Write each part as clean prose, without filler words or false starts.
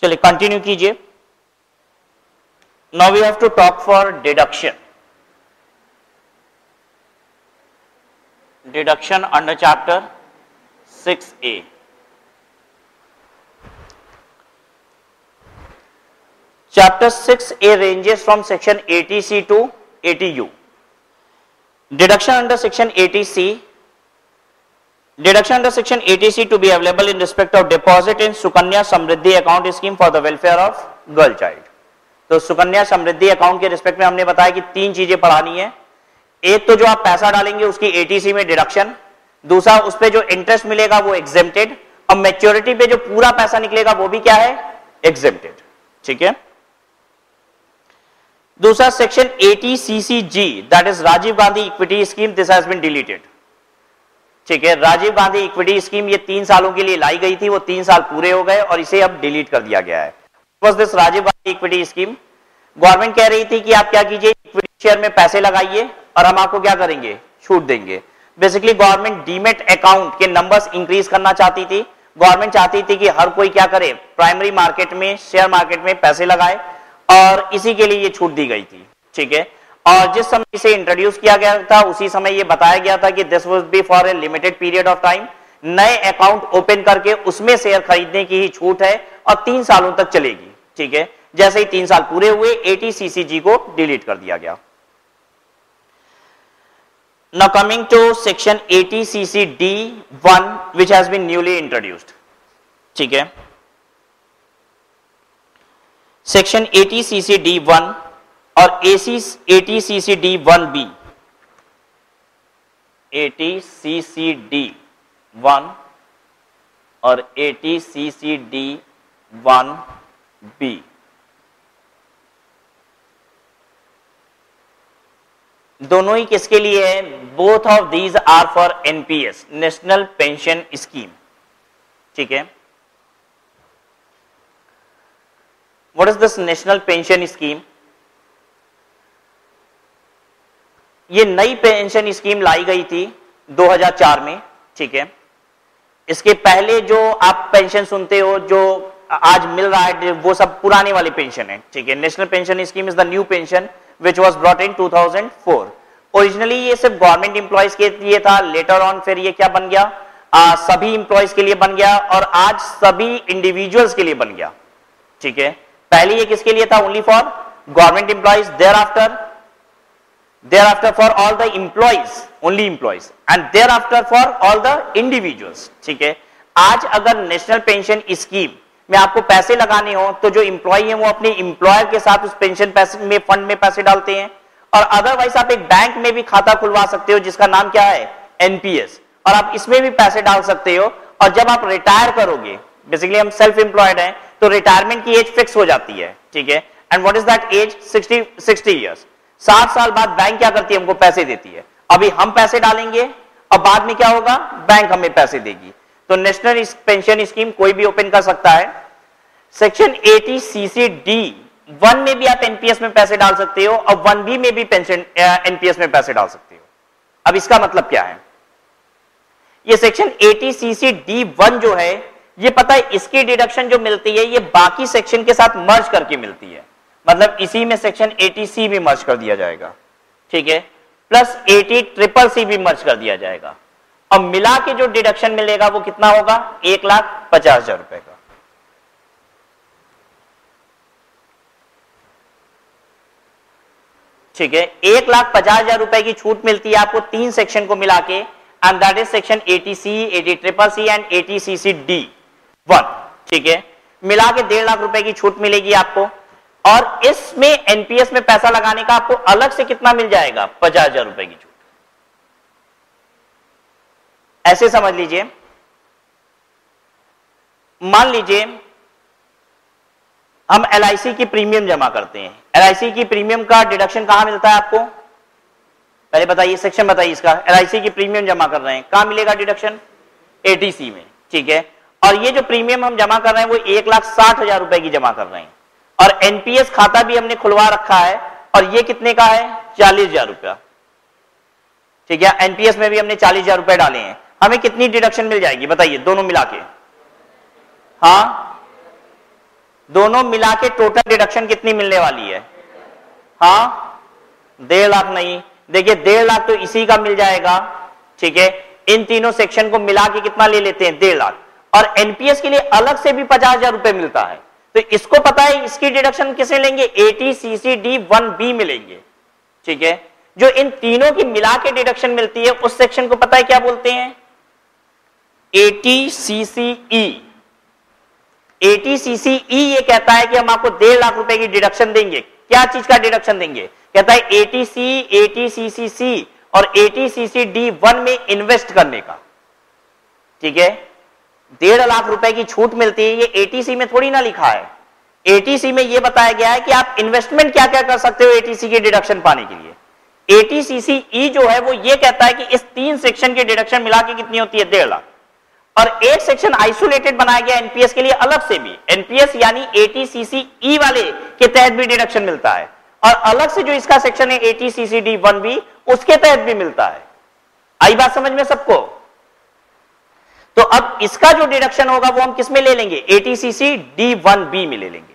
चलिए कंटिन्यू कीजिए। Now we have to talk for deduction. Deduction under chapter 6A। Chapter 6A ranges from section 80C to 80U. Deduction under section 80C. Deduction under section 80C to be available in respect of deposit in Sukanya Samriddhi account scheme for the welfare of girl child. तो Sukanya Samriddhi account के respect में हमने बताया कि तीन चीजें पढ़ानी है। एक तो जो आप पैसा डालेंगे उसकी 80C में डिडक्शन, दूसरा उस पे जो इंटरेस्ट मिलेगा वो एग्जेम्प्टेड, और मैच्योरिटी पे जो पूरा पैसा निकलेगा वो भी क्या है, एग्जेम्प्टेड। ठीक है। दूसरा section 80CCG, that is Rajiv Gandhi equity scheme, this has been deleted. ठीक है, राजीव गांधी इक्विटी स्कीम ये 3 सालों के लिए लाई गई थी, वो 3 साल पूरे हो गए और इसे अब डिलीट कर दिया गया है। बस this Rajiv Gandhi equity scheme, government कह रही थी कि आप क्या कीजिए, इक्विटी शेयर में पैसे लगाइए और हम आपको क्या करेंगे, छूट देंगे। बेसिकली गवर्नमेंट डीमेट अकाउंट के नंबर्स इंक्रीज करना चाहती थी। गवर्नमेंट चाहती थी कि हर कोई क्या करे, प्राइमरी मार्केट में, शेयर मार्केट में पैसे लगाए, और इसी के लिए ये छूट दी गई थी। ठीक है, और जिस समय इसे इंट्रोड्यूस किया गया था उसी समय ये बताया गया था कि this would be for a limited period of time. नए अकाउंट ओपन करके उसमें शेयर खरीदने की ही छूट है और 3 सालों तक चलेगी। ठीक है, जैसे ही 3 साल पूरे हुए 80CCG को डिलीट कर दिया गया। Now coming to section 80CCD1 which has been newly introduced. ठीक है, सेक्शन 80CCD1 और 80CCD1B, 80CCD1 और 80CCD1B दोनों ही किसके लिए है? Both of these are for NPS, national pension scheme. ठीक है, what is this national pension scheme? ये नई पेंशन स्कीम लाई गई थी 2004 में। ठीक है, इसके पहले जो आप पेंशन सुनते हो जो आज मिल रहा है वो सब पुराने वाली पेंशन है। ठीक है, national pension scheme is the new pension which was brought in 2004. Originally ये सिर्फ गवर्नमेंट एम्प्लॉयज के लिए था, लेटर ऑन फिर ये क्या बन गया, सभी एम्प्लॉयज के लिए बन गया, और आज सभी इंडिविजुअल्स के लिए बन गया। ठीक है, पहले ये किसके लिए था? Only for government employees, thereafter for all the employees, only employees, and thereafter for all the individuals. ठीक है, आज अगर नेशनल पेंशन स्कीम में आपको पैसे लगाने हो तो जो एम्प्लॉय है वो अपने एम्प्लॉयर के साथ उस पेंशन पैसे में, फंड में पैसे डालते हैं, और अदरवाइज आप एक बैंक में भी खाता खुलवा सकते हो जिसका नाम क्या है, एनपीएस, और आप इसमें भी पैसे डाल सकते हो। और जब आप रिटायर करोगे, बेसिकली हम सेल्फ एम्प्लॉयड हैं, तो रिटायरमेंट की एज फिक्स हो जाती है। ठीक है, and what is that age? 60 years. 60 साल बाद बैंक क्या करती है, हमको पैसे देती है। अभी हम पैसे डालेंगे और बाद में क्या होगा, बैंक हमें पैसे देगी। तो नेशनल पेंशन स्कीम कोई भी ओपन कर सकता है। सेक्शन 80CCD1 में भी आप एनपीएस में पैसे डाल सकते हो और 1B में भी पेंशन एनपीएस में पैसे डाल सकते हो। अब इसका मतलब क्या है? ये सेक्शन 80CCD1 जो है, ये पता है इसकी डिडक्शन जो मिलती है ये बाकी सेक्शन के साथ मर्ज करके मिलती है, मतलब इसी में सेक्शन 80C भी मर्ज कर दिया जाएगा। ठीक है, प्लस 80CCC भी मर्ज कर दिया जाएगा, और मिला के जो डिडक्शन मिलेगा वो कितना होगा, 1,50,000 रुपए का। ठीक है, 1,50,000 रुपए की छूट मिलती है आपको 3 सेक्शन को मिला के, and that is section 80C, 80CCC and 80CCD1। ठीक है, मिला के 1.5 लाख रुपए की छूट मिलेगी आपको, और इसमें एनपीएस में पैसा लगाने का आपको अलग से कितना मिल जाएगा, 50,000 रुपए की छूट। ऐसे समझ लीजिए, मान लीजिए हम एलआईसी की प्रीमियम जमा करते हैं। एलआईसी की प्रीमियम का डिडक्शन कहां मिलता है आपको, पहले बताइए, सेक्शन बताइए इसका। एलआईसी की प्रीमियम जमा कर रहे हैं, कहां मिलेगा डिडक्शन, 80C में। ठीक है, और ये जो प्रीमियम हम जमा कर रहे हैं वो 1,60,000 रुपए की जमा कर रहे हैं, और एनपीएस खाता भी हमने खुलवा रखा है, और ये कितने का है, 40,000 रुपया। ठीक है, एनपीएस में भी हमने 40,000 रुपए डाले हैं। हमें कितनी डिडक्शन मिल जाएगी बताइए, दोनों मिला के? हाँ, दोनों मिला के टोटल डिडक्शन कितनी मिलने वाली है? हाँ 1.5 लाख नहीं, देखिए 1.5 लाख तो इसी का मिल जाएगा, ठीक है। इन तीनों सेक्शन को मिला के कितना ले लेते हैं? 1.5 लाख। और एनपीएस के लिए अलग से भी 50,000 रुपए मिलता है, तो इसको पता है इसकी डिडक्शन किसे लेंगे? ATCCD 1B में लेंगे, ठीक है। जो इन तीनों की मिला के डिडक्शन मिलती है उस सेक्शन को पता है क्या बोलते हैं? ATCCE। ATCCE ये कहता है कि हम आपको 1.5 लाख रुपए की डिडक्शन देंगे। क्या चीज का डिडक्शन देंगे? कहता है ATC, ATCCC और ATCCD1 में इन्वेस्ट करने का, ठीक है। 1.5 लाख रुपए की छूट मिलती है, ये ATC में थोड़ी ना लिखा है। ATC में ये बताया गया है कि आप इन्वेस्टमेंट क्या क्या कर सकते हो ATC की डिडक्शन पाने के लिए। ATCCE जो है वो ये कहता है कि इस 3 सेक्शन की डिडक्शन मिला के कितनी होती है? 1.5 लाख। और एक सेक्शन आइसोलेटेड बनाया गया एनपीएस के लिए अलग से भी, एनपीएस यानी ATCCE वाले के तहत भी डिडक्शन मिलता है, और अलग से जो इसका सेक्शन है ATCCD1B उसके तहत भी मिलता है। आई बात समझ में सबको? तो अब इसका जो डिडक्शन होगा वो हम किस में ले लेंगे? ATCCD1B में ले लेंगे।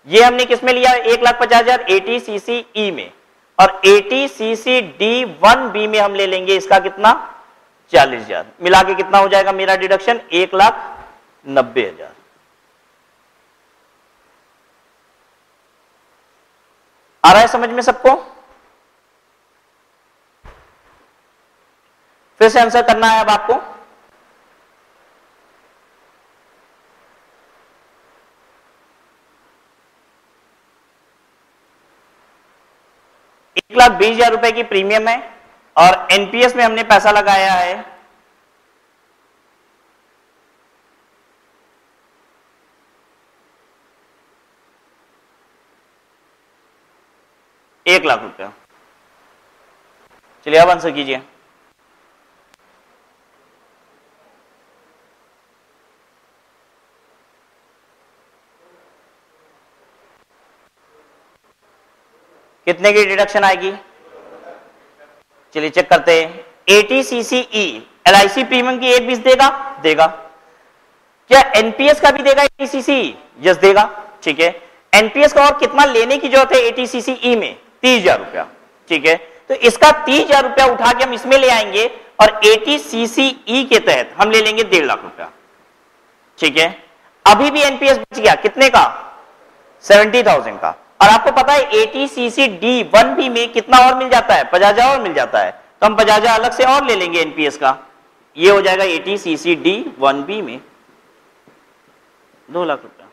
ये हमने किस में लिया? 1,50,000 ATCCE में, और ATCCD1B में हम ले लेंगे इसका कितना? 40,000। मिला के कितना हो जाएगा मेरा डिडक्शन? 1,90,000। आ रहा है समझ में सबको? फिर से आंसर करना है अब आपको। ₹1,20,000 की प्रीमियम है और एनपीएस में हमने पैसा लगाया है ₹1,00,000। चलिए अब आंसर कीजिए। कितने की डिडक्शन आएगी? चलिए चेक करते हैं। ATCCE LIC प्रीमियम की 1/20 देगा? देगा। क्या एनपीएस का भी देगा ATCCE? यस देगा, ठीक है। एनपीएस का और कितना लेने की जरूरत है ATCCE में? 30,000 रुपया, ठीक है। तो इसका 30,000 रुपया उठा के हम इसमें ले आएंगे और ATCCE के तहत हम ले लेंगे 1.5 लाख रुपया, ठीक है। अभी भी एनपीएस बच गया कितने का? 70,000 का। और आपको पता है ATCCD1B में कितना और मिल जाता है? 50,000 और मिल जाता है, तो हम 50,000 अलग से और ले लेंगे एनपीएस का। ये हो जाएगा ATCCD1B में 2 लाख रुपया।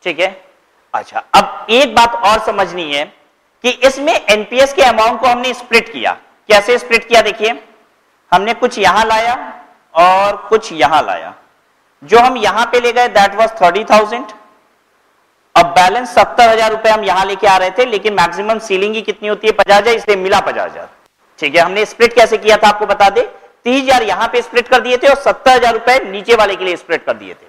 ठीक है। अच्छा, अब एक बात और समझनी है कि इसमें एनपीएस के अमाउंट को हमने स्प्लिट किया। कैसे स्प्लिट किया? देखिए, हमने कुछ यहां लाया और कुछ यहां लाया। जो हम यहां पे ले गए दैट वाज 30,000। अब बैलेंस 70,000 रुपए हम यहां लेके आ रहे थे, लेकिन मैक्सिमम सीलिंग ही कितनी होती है? 50,000, इसलिए मिला 50,000, ठीक है। हमने स्प्लिट कैसे किया था आपको बता दे। 30,000 यहां पे स्प्लिट कर दिए थे और 70,000 रुपए नीचे वाले के लिए स्प्लिट कर दिए थे,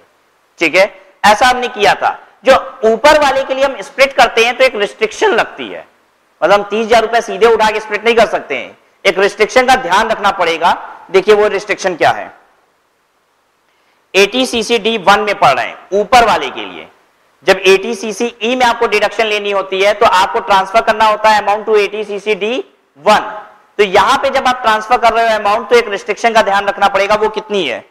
ठीक है। ऐसा हमने किया था। जो ऊपर वाले के लिए हम स्प्लिट करते हैं तो एक रिस्ट्रिक्शन लगती है, मतलब हम 30,000 रुपए सीधे उठा के स्प्लिट नहीं कर सकते हैं, एक रिस्ट्रिक्शन का ध्यान रखना पड़ेगा। देखिए वो रिस्ट्रिक्शन क्या है। ATCCD1 में पढ़ रहे हैं ऊपर वाले के लिए, जब ATCCE में आपको डिडक्शन लेनी होती है तो आपको ट्रांसफर करना होता है अमाउंट टू ATCCD1। तो यहां पे जब आप ट्रांसफर कर रहे हो अमाउंट, तो एक रिस्ट्रिक्शन का ध्यान रखना पड़ेगा। वो कितनी है?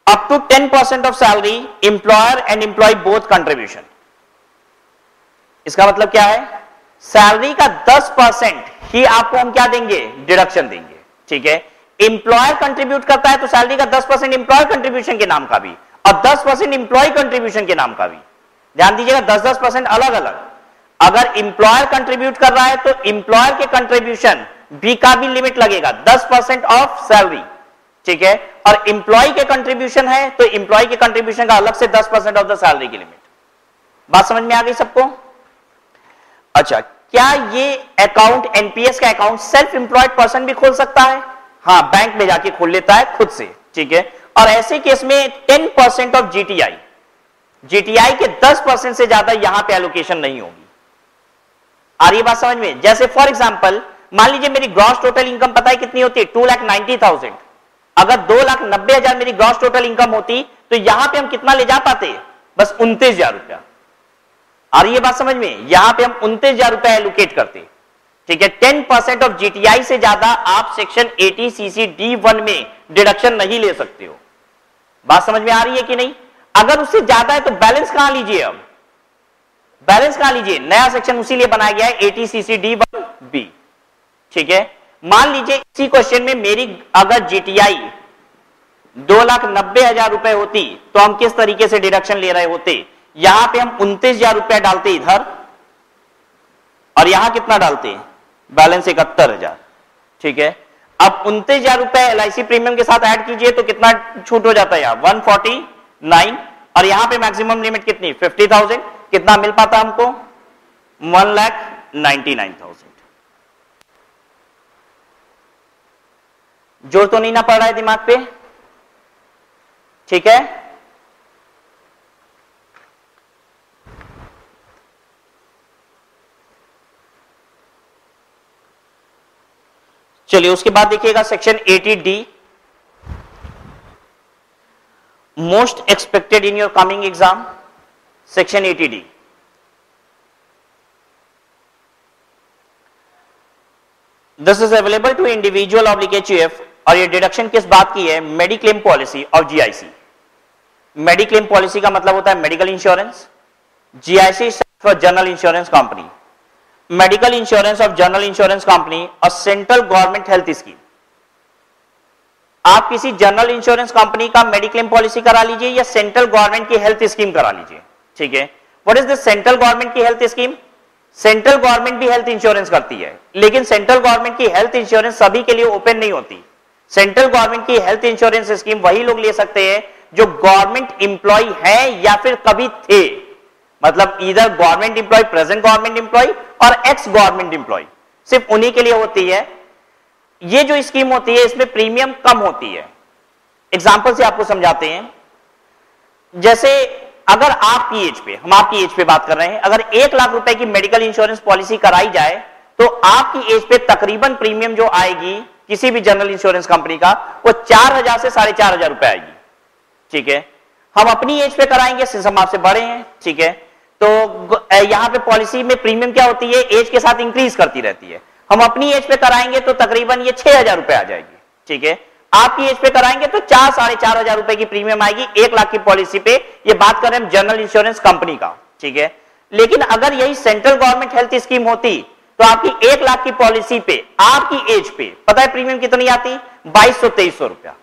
Up to 10% of salary employer and employ both contribution. इसका मतलब क्या है? सैलरी का 10% ही आपको हम क्या देंगे? डिडक्शन देंगे, ठीक है। एम्प्लॉयर कंट्रीब्यूट करता है तो सैलरी का 10% एम्प्लॉयर कंट्रीब्यूशन के नाम का भी और 10% एम्प्लॉय कंट्रीब्यूशन के नाम का भी। ध्यान दीजिएगा, 10-10% अलग अलग। अगर एम्प्लॉयर कंट्रीब्यूट कर रहा है तो एम्प्लॉयर के कंट्रीब्यूशन बी का भी लिमिट लगेगा 10% ऑफ सैलरी, ठीक है। और एम्प्लॉय के कंट्रीब्यूशन है तो एम्प्लॉय के कंट्रीब्यूशन का अलग से 10% ऑफ द सैलरी की लिमिट। बात समझ में आ गई सबको? अच्छा, क्या ये अकाउंट एनपीएस का अकाउंट सेल्फ एम्प्लॉयड पर्सन भी खोल सकता है? हाँ, बैंक में जाके खोल लेता है खुद से, ठीक है। और ऐसे केस में 10% ऑफ जीटीआई के 10% से ज्यादा यहां पे एलोकेशन नहीं होगी। आ रही बात समझ में? जैसे फॉर एग्जांपल मान लीजिए मेरी ग्रॉस टोटल इनकम पता है कितनी होती है, 2,90,000। अगर 2,90,000 मेरी ग्रॉस टोटल इनकम होती तो यहां पे हम कितना ले जा पाते, बस 29,000 रुपया। और ये बात समझ में, यहां पे हम 29,000 रुपया एलोकेट करते, ठीक है। 10% ऑफ जीटीआई से ज्यादा आप सेक्शन 80 सीसी D1 में डिडक्शन नहीं ले सकते हो। बात समझ में आ रही है कि नहीं? अगर उससे ज्यादा है तो बैलेंस कहां लीजिए, अब बैलेंस कहां लीजिए, नया सेक्शन उसी लिए बनाया गया है 80 सीसी D1B, ठीक है। मान लीजिए इसी क्वेश्चन में मेरी अगर जीटीआई 2,90,000 रुपए होती तो हम किस तरीके से डिडक्शन ले रहे होते, यहां पे हम 29,000 रुपया डालते इधर, और यहां कितना डालते, बैलेंस 71,000, ठीक है। अब 29,000 रुपए एलआईसी प्रीमियम के साथ ऐड कीजिए तो कितना छूट हो जाता है, यहां 149, और यहां पे मैक्सिमम लिमिट कितनी, 50,000। कितना मिल पाता हमको, 1,99,000। जोर तो नहीं ना पड़ रहा है दिमाग पे, ठीक है। चलिए उसके बाद देखिएगा section 80D, most expected in your coming exam, section 80D। This is available to individual oblique HUF, और ये डिडक्शन किस बात की है, मेडिक्लेम पॉलिसी और जीआईसी। मेडिक्लेम पॉलिसी का मतलब होता है medical insurance, GIC for general insurance company, medical insurance of general insurance company और सेंट्रल गवर्नमेंट हेल्थ स्कीम। आप किसी जनरल इंश्योरेंस कंपनी का मेडिक्लेम पॉलिसी करा लीजिए या सेंट्रल गवर्नमेंट की हेल्थ स्कीम करा लीजिए, ठीक है। What is the central government की हेल्थ स्कीम? सेंट्रल गवर्नमेंट भी हेल्थ इंश्योरेंस करती है, लेकिन सेंट्रल गवर्नमेंट की हेल्थ इंश्योरेंस सभी के लिए ओपन नहीं होती। सेंट्रल गवर्नमेंट की हेल्थ इंश्योरेंस स्कीम वही लोग ले सकते हैं जो गवर्नमेंट इंप्लॉय है या फिर कभी थे, मतलब इधर government employ, present government employ और एक्स गवर्नमेंट इंप्लॉय, सिर्फ उन्हीं के लिए होती है। ये जो स्कीम होती है इसमें प्रीमियम कम होती है। एग्जांपल से आपको समझाते हैं, जैसे अगर आपकी एज पे, हम आपकी एज पे बात कर रहे हैं, अगर 1 लाख रुपए की मेडिकल इंश्योरेंस पॉलिसी कराई जाए तो आपकी एज पे तकरीबन प्रीमियम जो आएगी किसी भी जनरल इंश्योरेंस कंपनी का, वो 4,000 से 4,500 रुपए आएगी, ठीक है। हम अपनी एज पे कराएंगे सिंस हम आपसे बड़े हैं, ठीक है, तो यहां पे पॉलिसी में प्रीमियम क्या होती है, एज के साथ इंक्रीज करती रहती है। हम अपनी एज पे कराएंगे तो तकरीबन ये 6,000 रुपए आ जाएगी, ठीक है। आपकी एज पे कराएंगे तो 4,500 रुपए की प्रीमियम आएगी 1 लाख की पॉलिसी पे। ये बात कर रहे हैं जनरल इंश्योरेंस कंपनी का, ठीक है। लेकिन अगर यही सेंट्रल गवर्नमेंट हेल्थ स्कीम होती तो आपकी 1 लाख की पॉलिसी पे आपकी एज पे पता है प्रीमियम कितनी आती, 2,200-2,300 रुपया।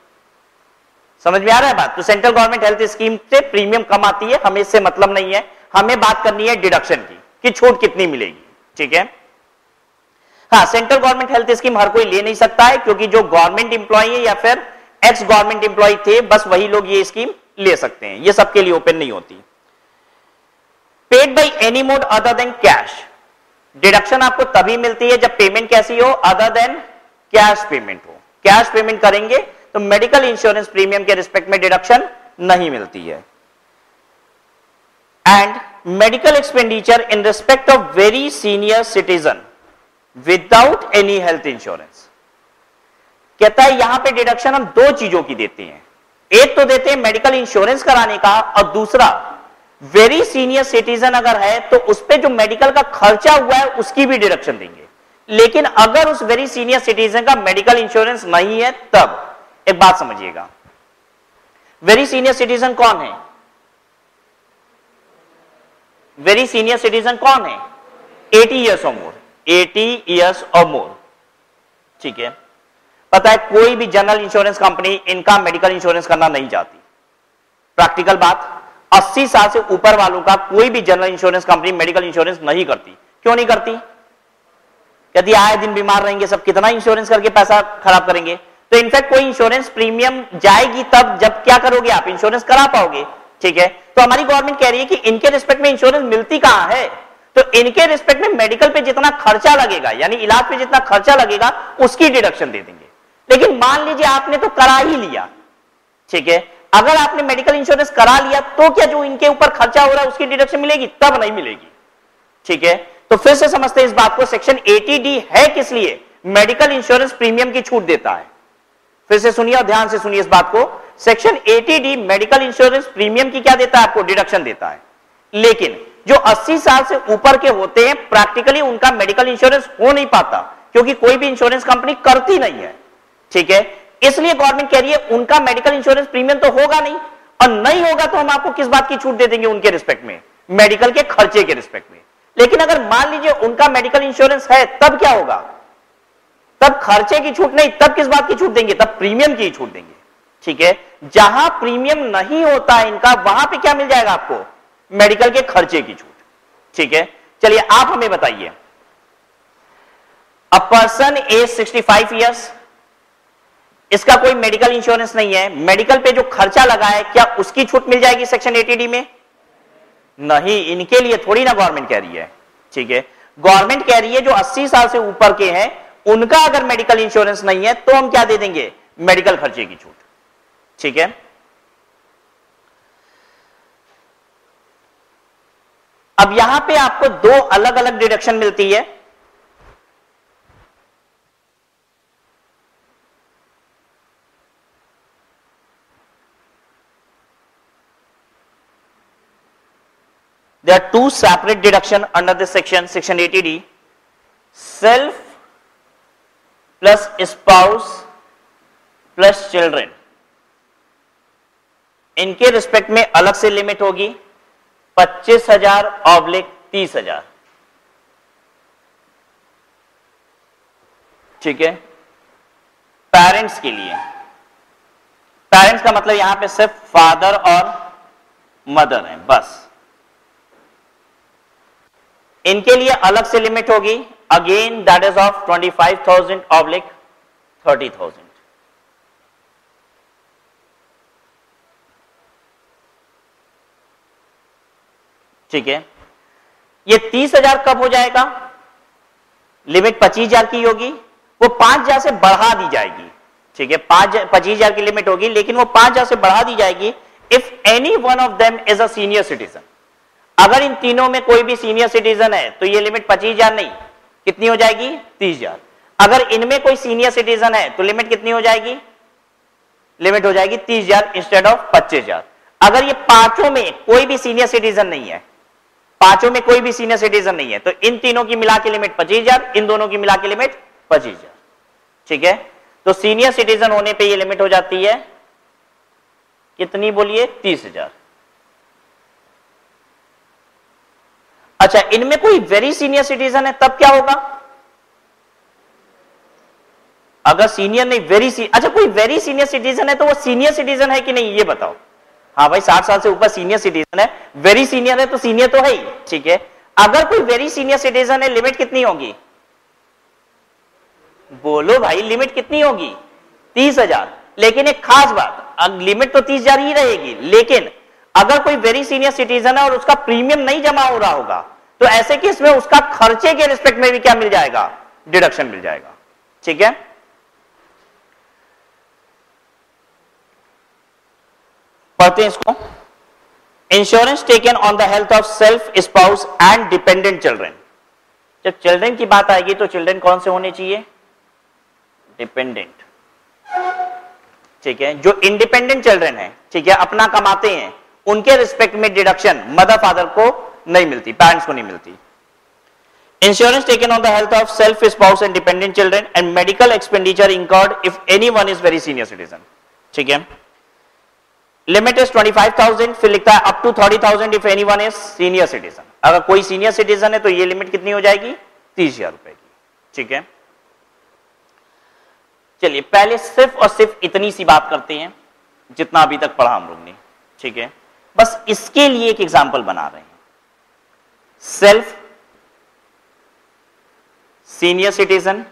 समझ में आ रहा है बात? तो सेंट्रल गवर्नमेंट हेल्थ स्कीम से प्रीमियम कम आती है, हमें इससे मतलब नहीं है, हमें बात करनी है डिडक्शन की कि छूट कितनी मिलेगी, ठीक है। हाँ, सेंट्रल गवर्नमेंट हेल्थ स्कीम हर कोई ले नहीं सकता है, क्योंकि जो गवर्नमेंट इंप्लॉय है या फिर एक्स गवर्नमेंट इंप्लॉय थे, बस वही लोग ये स्कीम ले सकते हैं, ये सबके लिए ओपन नहीं होती। Paid by any mode other than cash, deduction आपको तभी मिलती है जब पेमेंट कैसी हो, अदर देन कैश पेमेंट हो। कैश पेमेंट करेंगे तो मेडिकल इंश्योरेंस प्रीमियम के रिस्पेक्ट में डिडक्शन नहीं मिलती है। And medical expenditure in respect of very senior citizen without any health insurance, कहता है यहां पे डिडक्शन हम 2 चीजों की देते हैं, एक तो देते हैं मेडिकल इंश्योरेंस कराने का, और दूसरा वेरी सीनियर सिटीजन अगर है तो उस पे जो मेडिकल का खर्चा हुआ है उसकी भी डिडक्शन देंगे। लेकिन अगर उस वेरी सीनियर सिटीजन का मेडिकल इंश्योरेंस नहीं है तब, एक बात समझिएगा, वेरी सीनियर सिटीजन कौन है? वेरी सीनियर सिटीजन कौन है? 80 ईयर्स और मोर, 80 ईयर्स और मोर, ठीक है। पता है कोई भी जनरल इंश्योरेंस कंपनी इनका मेडिकल इंश्योरेंस करना नहीं चाहती, प्रैक्टिकल बात। 80 साल से ऊपर वालों का कोई भी general insurance company medical insurance नहीं करती। क्यों नहीं करती? यदि आए दिन बीमार रहेंगे सब, कितना इंश्योरेंस करके पैसा खराब करेंगे। तो इनफैक्ट कोई इंश्योरेंस प्रीमियम जाएगी तब जब क्या करोगे आप, इंश्योरेंस करा पाओगे, ठीक है। तो हमारी गवर्नमेंट कह रही है कि इनके रिस्पेक्ट में इंश्योरेंस मिलती कहां है, तो इनके रिस्पेक्ट में मेडिकल पे जितना खर्चा लगेगा, यानी इलाज पे जितना खर्चा लगेगा उसकी डिडक्शन दे देंगे। लेकिन मान लीजिए आपने तो करा ही लिया, ठीक है, अगर आपने मेडिकल इंश्योरेंस करा लिया तो क्या जो इनके ऊपर खर्चा हो रहा है उसकी डिडक्शन मिलेगी? तब नहीं मिलेगी, ठीक है। तो फिर से समझते हैं इस बात को, सेक्शन 80D है किस लिए? मेडिकल इंश्योरेंस प्रीमियम की छूट देता है। फिर से सुनिए और ध्यान से सुनिए इस बात को, section 80D medical insurance premium की क्या देता है, आपको डिडक्शन देता है। लेकिन जो 80 साल से ऊपर के होते हैं प्रैक्टिकली उनका मेडिकल इंश्योरेंस हो नहीं पाता, क्योंकि कोई भी इंश्योरेंस कंपनी करती नहीं है, ठीक है। इसलिए गवर्नमेंट कह रही है उनका मेडिकल इंश्योरेंस प्रीमियम तो होगा नहीं, और नहीं होगा तो हम आपको किस बात की छूट दे देंगे, उनके रिस्पेक्ट में, मेडिकल के खर्चे के रिस्पेक्ट में। लेकिन अगर मान लीजिए उनका मेडिकल इंश्योरेंस है, तब क्या होगा, तब खर्चे की छूट नहीं, तब किस बात की छूट देंगे, तब प्रीमियम की छूट देंगे, ठीक है। जहां प्रीमियम नहीं होता है इनका, वहां पे क्या मिल जाएगा आपको, मेडिकल के खर्चे की छूट, ठीक है। चलिए आप हमें बताइए, अ पर्सन एज 65 ईयर्स, इसका कोई मेडिकल इंश्योरेंस नहीं है, मेडिकल पे जो खर्चा लगा है क्या उसकी छूट मिल जाएगी सेक्शन 80D में? नहीं, इनके लिए थोड़ी ना गवर्नमेंट कह रही है, ठीक है। गवर्नमेंट कह रही है जो 80 साल से ऊपर के हैं उनका अगर मेडिकल इंश्योरेंस नहीं है तो हम क्या दे देंगे, मेडिकल खर्चे की छूट, ठीक है। अब यहां पे आपको दो अलग अलग डिडक्शन मिलती है। There are two separate deduction under this section, section 80D, self plus spouse plus children, इनके रिस्पेक्ट में अलग से लिमिट होगी 25,000 ऑब्लिक 30,000, ठीक है। पेरेंट्स के लिए, पेरेंट्स का मतलब यहां पे सिर्फ फादर और मदर है बस, इनके लिए अलग से लिमिट होगी, again that is of 25,000 oblique 30,000, ठीक है। ये 30,000 कब हो जाएगा, लिमिट 25,000 की होगी, वो 5,000 से बढ़ा दी जाएगी, ठीक है। 25,000 की लिमिट होगी लेकिन वो 5,000 से बढ़ा दी जाएगी if any one of them is a senior citizen. अगर इन तीनों में कोई भी सीनियर सिटीजन है तो ये लिमिट 25,000 नहीं, कितनी हो जाएगी, 30,000। अगर इनमें कोई सीनियर सिटीजन है तो लिमिट कितनी हो जाएगी, लिमिट हो जाएगी 30,000 इंस्टेड ऑफ 25,000। अगर ये पांचों में कोई भी सीनियर सिटीजन नहीं है, पांचों में कोई भी सीनियर सिटीजन नहीं है, तो इन तीनों की मिला के लिमिट 25,000, इन दोनों की मिला के लिमिट 25,000, ठीक है। तो सीनियर सिटीजन होने पे ये लिमिट हो जाती है कितनी, बोलिए, 30,000। अच्छा, इनमें कोई वेरी सीनियर सिटीजन है तब क्या होगा, अगर सीनियर नहीं वेरी अच्छा कोई वेरी सीनियर सिटीजन है तो वो सीनियर सिटीजन है कि नहीं, ये बताओ। हाँ भाई, 60 साल से ऊपर सीनियर सिटीजन है, वेरी सीनियर है तो सीनियर तो है ही, ठीक है। अगर कोई वेरी सीनियर सिटीजन है, लिमिट कितनी होगी, बोलो भाई, लिमिट कितनी होगी, 30,000। लेकिन एक खास बात, लिमिट तो 30,000 ही रहेगी, लेकिन अगर कोई वेरी सीनियर सिटीजन है और उसका प्रीमियम नहीं जमा हो रहा होगा तो ऐसे केस में उसका खर्चे के रिस्पेक्ट में भी क्या मिल जाएगा, डिडक्शन मिल जाएगा, ठीक है। पढ़ते हैं इसको, insurance taken on the health of self, spouse and dependent children. जब चिल्ड्रन की बात आएगी तो चिल्ड्रन कौन से होने चाहिए, डिपेंडेंट, ठीक है। जो इंडिपेंडेंट चिल्ड्रन है, ठीक है, अपना कमाते हैं, उनके रिस्पेक्ट में डिडक्शन मदर फादर को नहीं मिलती, पेरेंट्स को नहीं मिलती। Insurance taken on the health of self, spouse and dependent children and medical expenditure incurred if anyone is very senior citizen, ठीक है। लिमिट इज 25,000, फिर लिखता है up to 30,000 if anyone is senior citizen. अगर कोई सीनियर सिटीजन है तो ये लिमिट कितनी हो जाएगी, 30,000 रुपए की, ठीक है। चलिए पहले सिर्फ और सिर्फ इतनी सी बात करते हैं जितना अभी तक पढ़ा हम लोग ने, ठीक है। बस इसके लिए एक एग्जांपल बना रहे हैं, सेल्फ, सीनियर सिटीजन,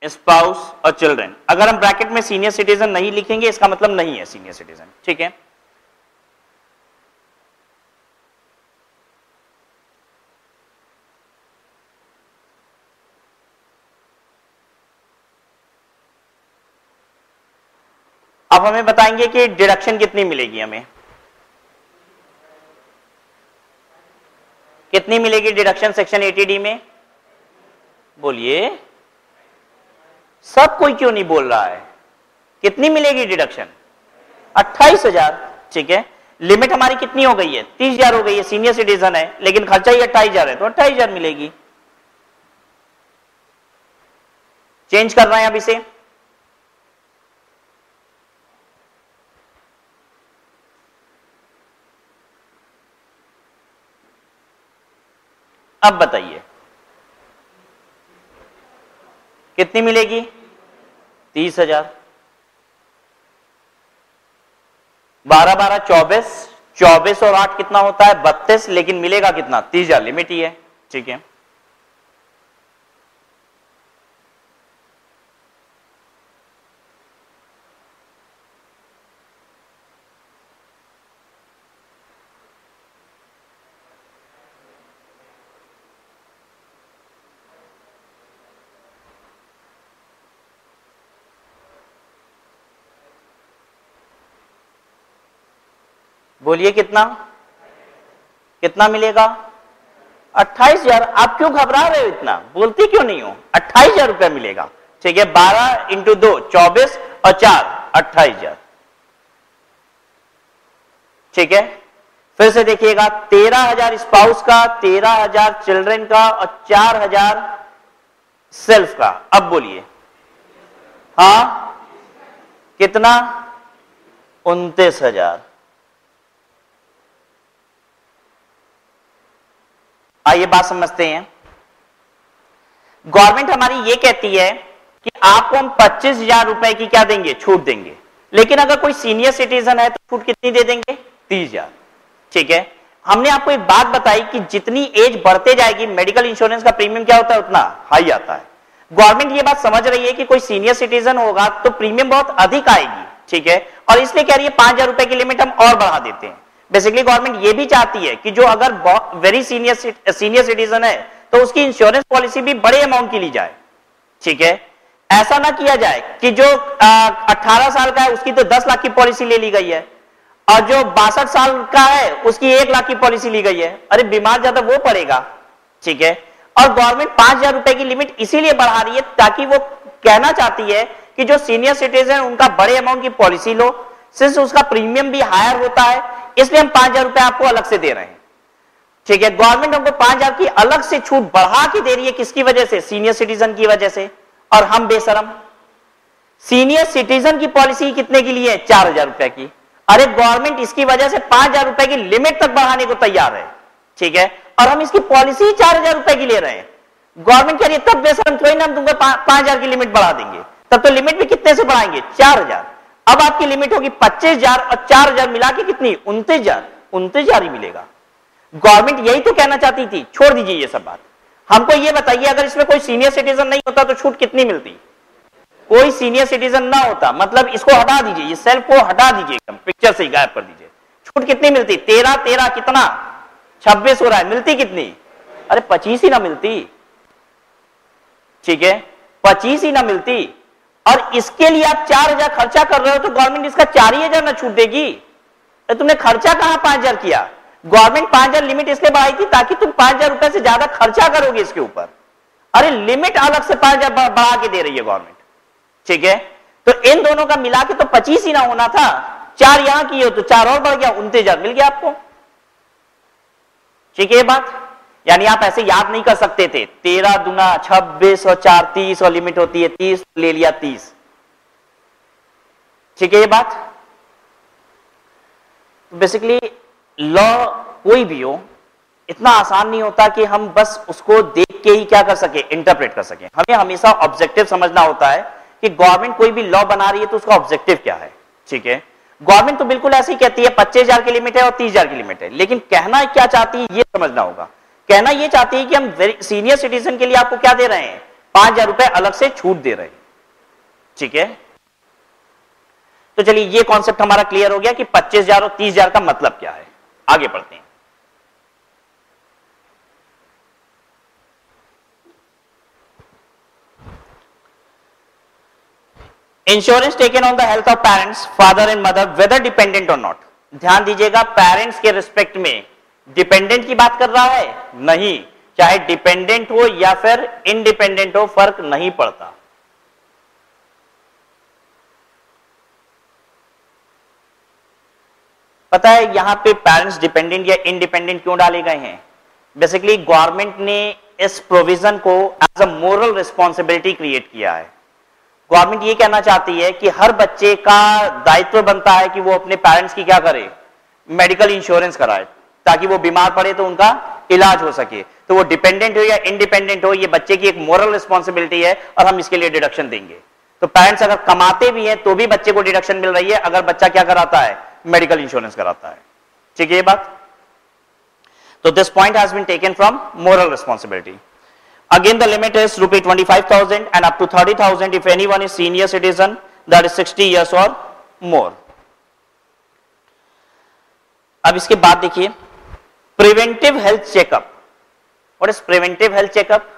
स्पाउस और चिल्ड्रन। अगर हम ब्रैकेट में सीनियर सिटीजन नहीं लिखेंगे इसका मतलब नहीं है सीनियर सिटीजन, ठीक है। अब हमें बताएंगे कि डिडक्शन कितनी मिलेगी हमें। कितनी मिलेगी डिडक्शन सेक्शन 80D में? बोलिए, सब कोई क्यों नहीं बोल रहा है? कितनी मिलेगी डिडक्शन? 28,000। ठीक है, लिमिट हमारी कितनी हो गई है? 30,000 हो गई है, सीनियर सिटीजन है, लेकिन खर्चा ही 28,000 है, तो 28,000 मिलेगी। चेंज कर रहे हैं अब इसे। अब बताइए कितनी मिलेगी? 30,000। 12 12 24, 24 और 8 कितना होता है? 32, लेकिन मिलेगा कितना? 30,000, लिमिट ही है। ठीक है, बोलिए कितना कितना मिलेगा? 28,000। आप क्यों घबरा रहे हो इतना? बोलती क्यों नहीं हो? 28,000 रुपया मिलेगा। ठीक है, 12 इंटू 2 24 और 4 28,000। ठीक है, फिर से देखिएगा, 13,000 स्पाउस का, 13,000 चिल्ड्रन का और 4,000 सेल्फ का। अब बोलिए, हाँ कितना? 29,000। आइए बात समझते हैं। गवर्नमेंट हमारी ये कहती है कि आपको हम 25,000 रुपए की क्या देंगे? छूट देंगे। लेकिन अगर कोई सीनियर सिटीजन है तो छूट कितनी दे देंगे? 30,000। ठीक है, हमने आपको एक बात बताई कि जितनी एज बढ़ते जाएगी मेडिकल इंश्योरेंस का प्रीमियम क्या होता है? उतना हाई आता है। गवर्नमेंट ये बात समझ रही है कि कोई सीनियर सिटीजन होगा तो प्रीमियम बहुत अधिक आएगी। ठीक है, और इसलिए कह रही है 5,000 रुपए की लिमिट हम और बढ़ा देते हैं। बेसिकली गवर्नमेंट ये भी चाहती है कि जो अगर वेरी सीनियर सिटीजन है तो उसकी इंश्योरेंस पॉलिसी भी बड़े अमाउंट की ली जाए। ठीक है, ऐसा ना किया जाए कि जो 18 साल का है उसकी तो 10 लाख की पॉलिसी ले ली गई है और जो 62 साल का है उसकी 1 लाख की पॉलिसी ली गई है। अरे बीमार ज्यादा वो पड़ेगा। ठीक है, और गवर्नमेंट 5,000 रुपए की लिमिट इसीलिए बढ़ा रही है ताकि वो कहना चाहती है कि जो सीनियर सिटीजन उनका बड़े अमाउंट की पॉलिसी लो, सिंस उसका प्रीमियम भी हायर होता है, इसलिए हम 5,000 रुपए आपको अलग से दे रहे हैं। ठीक है, गवर्नमेंट हमको 5,000 की अलग से छूट बढ़ा के दे रही है। किसकी वजह से? सीनियर सिटीजन की वजह से। और हम बेशरम सीनियर सिटीजन की पॉलिसी कितने की लिए? 4,000 रुपए की। अरे गवर्नमेंट इसकी वजह से 5,000 रुपए की लिमिट तक बढ़ाने को तैयार है। ठीक है, और हम इसकी पॉलिसी 4,000 रुपए की ले रहे हैं। गवर्नमेंट कह रही है तब बेशरम थोड़ी ना हम तुमको 5,000 की लिमिट बढ़ा देंगे। तब तो लिमिट भी कितने से बढ़ाएंगे? 4,000। अब आपकी लिमिट होगी 25,000 और 4,000 मिला के कितनी? 29,000। 29,000 ही मिलेगा। गवर्नमेंट यही तो कहना चाहती थी। छोड़ दीजिए ये सब बात, हमको ये बताइए अगर इसमें कोई सीनियर सिटीजन नहीं होता तो छूट कितनी मिलती? कोई सीनियर सिटीजन ना होता मतलब इसको हटा दीजिए, ये सेल्फ को हटा दीजिए, एकदम पिक्चर से ही गायब कर दीजिए। छूट कितनी मिलती? 13 13 कितना? 26 हो रहा है। मिलती कितनी? अरे 25 ही ना मिलती। ठीक है, 25 ही ना मिलती। और इसके लिए आप 4,000 खर्चा कर रहे हो तो गवर्नमेंट इसका 4,000 ना छूट देगी। तो तुमने खर्चा कहां 5,000 किया? गवर्नमेंट 5,000 लिमिट इसलिए बढ़ाई थी ताकि तुम 5,000 रुपए से ज्यादा खर्चा करोगे इसके ऊपर। अरे लिमिट अलग से 5,000 बढ़ा के दे रही है गवर्नमेंट। ठीक है, तो इन दोनों का मिला के तो 25 ही ना होना था। 4 यहां किए हो तो 4 और बढ़ गया, 29,000 मिल गया आपको। ठीक है ये बात, यानी आप ऐसे याद नहीं कर सकते थे 13 दूना 26 और 4 30 और लिमिट होती है 30, ले लिया 30। ठीक है ये बात। बेसिकली लॉ कोई भी हो इतना आसान नहीं होता कि हम बस उसको देख के ही क्या कर सके, इंटरप्रेट कर सके। हमें हमेशा ऑब्जेक्टिव समझना होता है कि गवर्नमेंट कोई भी लॉ बना रही है तो उसका ऑब्जेक्टिव क्या है। ठीक है, गवर्नमेंट तो बिल्कुल ऐसे ही कहती है 25,000 की लिमिट है और 30,000 की लिमिट है, लेकिन कहना क्या चाहती है ये समझना होगा। कहना ये चाहती है कि हम सीनियर सिटीजन के लिए आपको क्या दे रहे हैं? 5,000 रुपए अलग से छूट दे रहे हैं। ठीक है, तो चलिए ये कॉन्सेप्ट हमारा क्लियर हो गया कि 25,000 और 30,000 का मतलब क्या है। आगे बढ़ते हैं। Insurance taken on the health of parents, father and mother, whether dependent और नॉट। ध्यान दीजिएगा, पेरेंट्स के रिस्पेक्ट में डिपेंडेंट की बात कर रहा है? नहीं, चाहे डिपेंडेंट हो या फिर इंडिपेंडेंट हो, फर्क नहीं पड़ता। पता है यहां पे पेरेंट्स डिपेंडेंट या इंडिपेंडेंट क्यों डाले गए हैं? बेसिकली गवर्नमेंट ने इस प्रोविजन को as a moral responsibility create किया है। गवर्नमेंट ये कहना चाहती है कि हर बच्चे का दायित्व बनता है कि वो अपने पेरेंट्स की क्या करे, मेडिकल इंश्योरेंस कराए, ताकि वो बीमार पड़े तो उनका इलाज हो सके। तो वो डिपेंडेंट हो या इंडिपेंडेंट हो, ये बच्चे की एक मोरल रिस्पॉन्सिबिलिटी है और हम इसके लिए डिडक्शन देंगे। तो पेरेंट्स अगर कमाते भी हैं तो भी बच्चे को डिडक्शन मिल रही है अगर बच्चा क्या कराता है, मेडिकल इंश्योरेंस कराता है। ठीक है ये बात? तो this point has been taken from moral responsibility. Again, the limit is ₹25,000 and up to 30,000 if anyone is senior citizen, that is 60 years or more. अब इसके बाद देखिए preventive health checkup. What is preventive health checkup?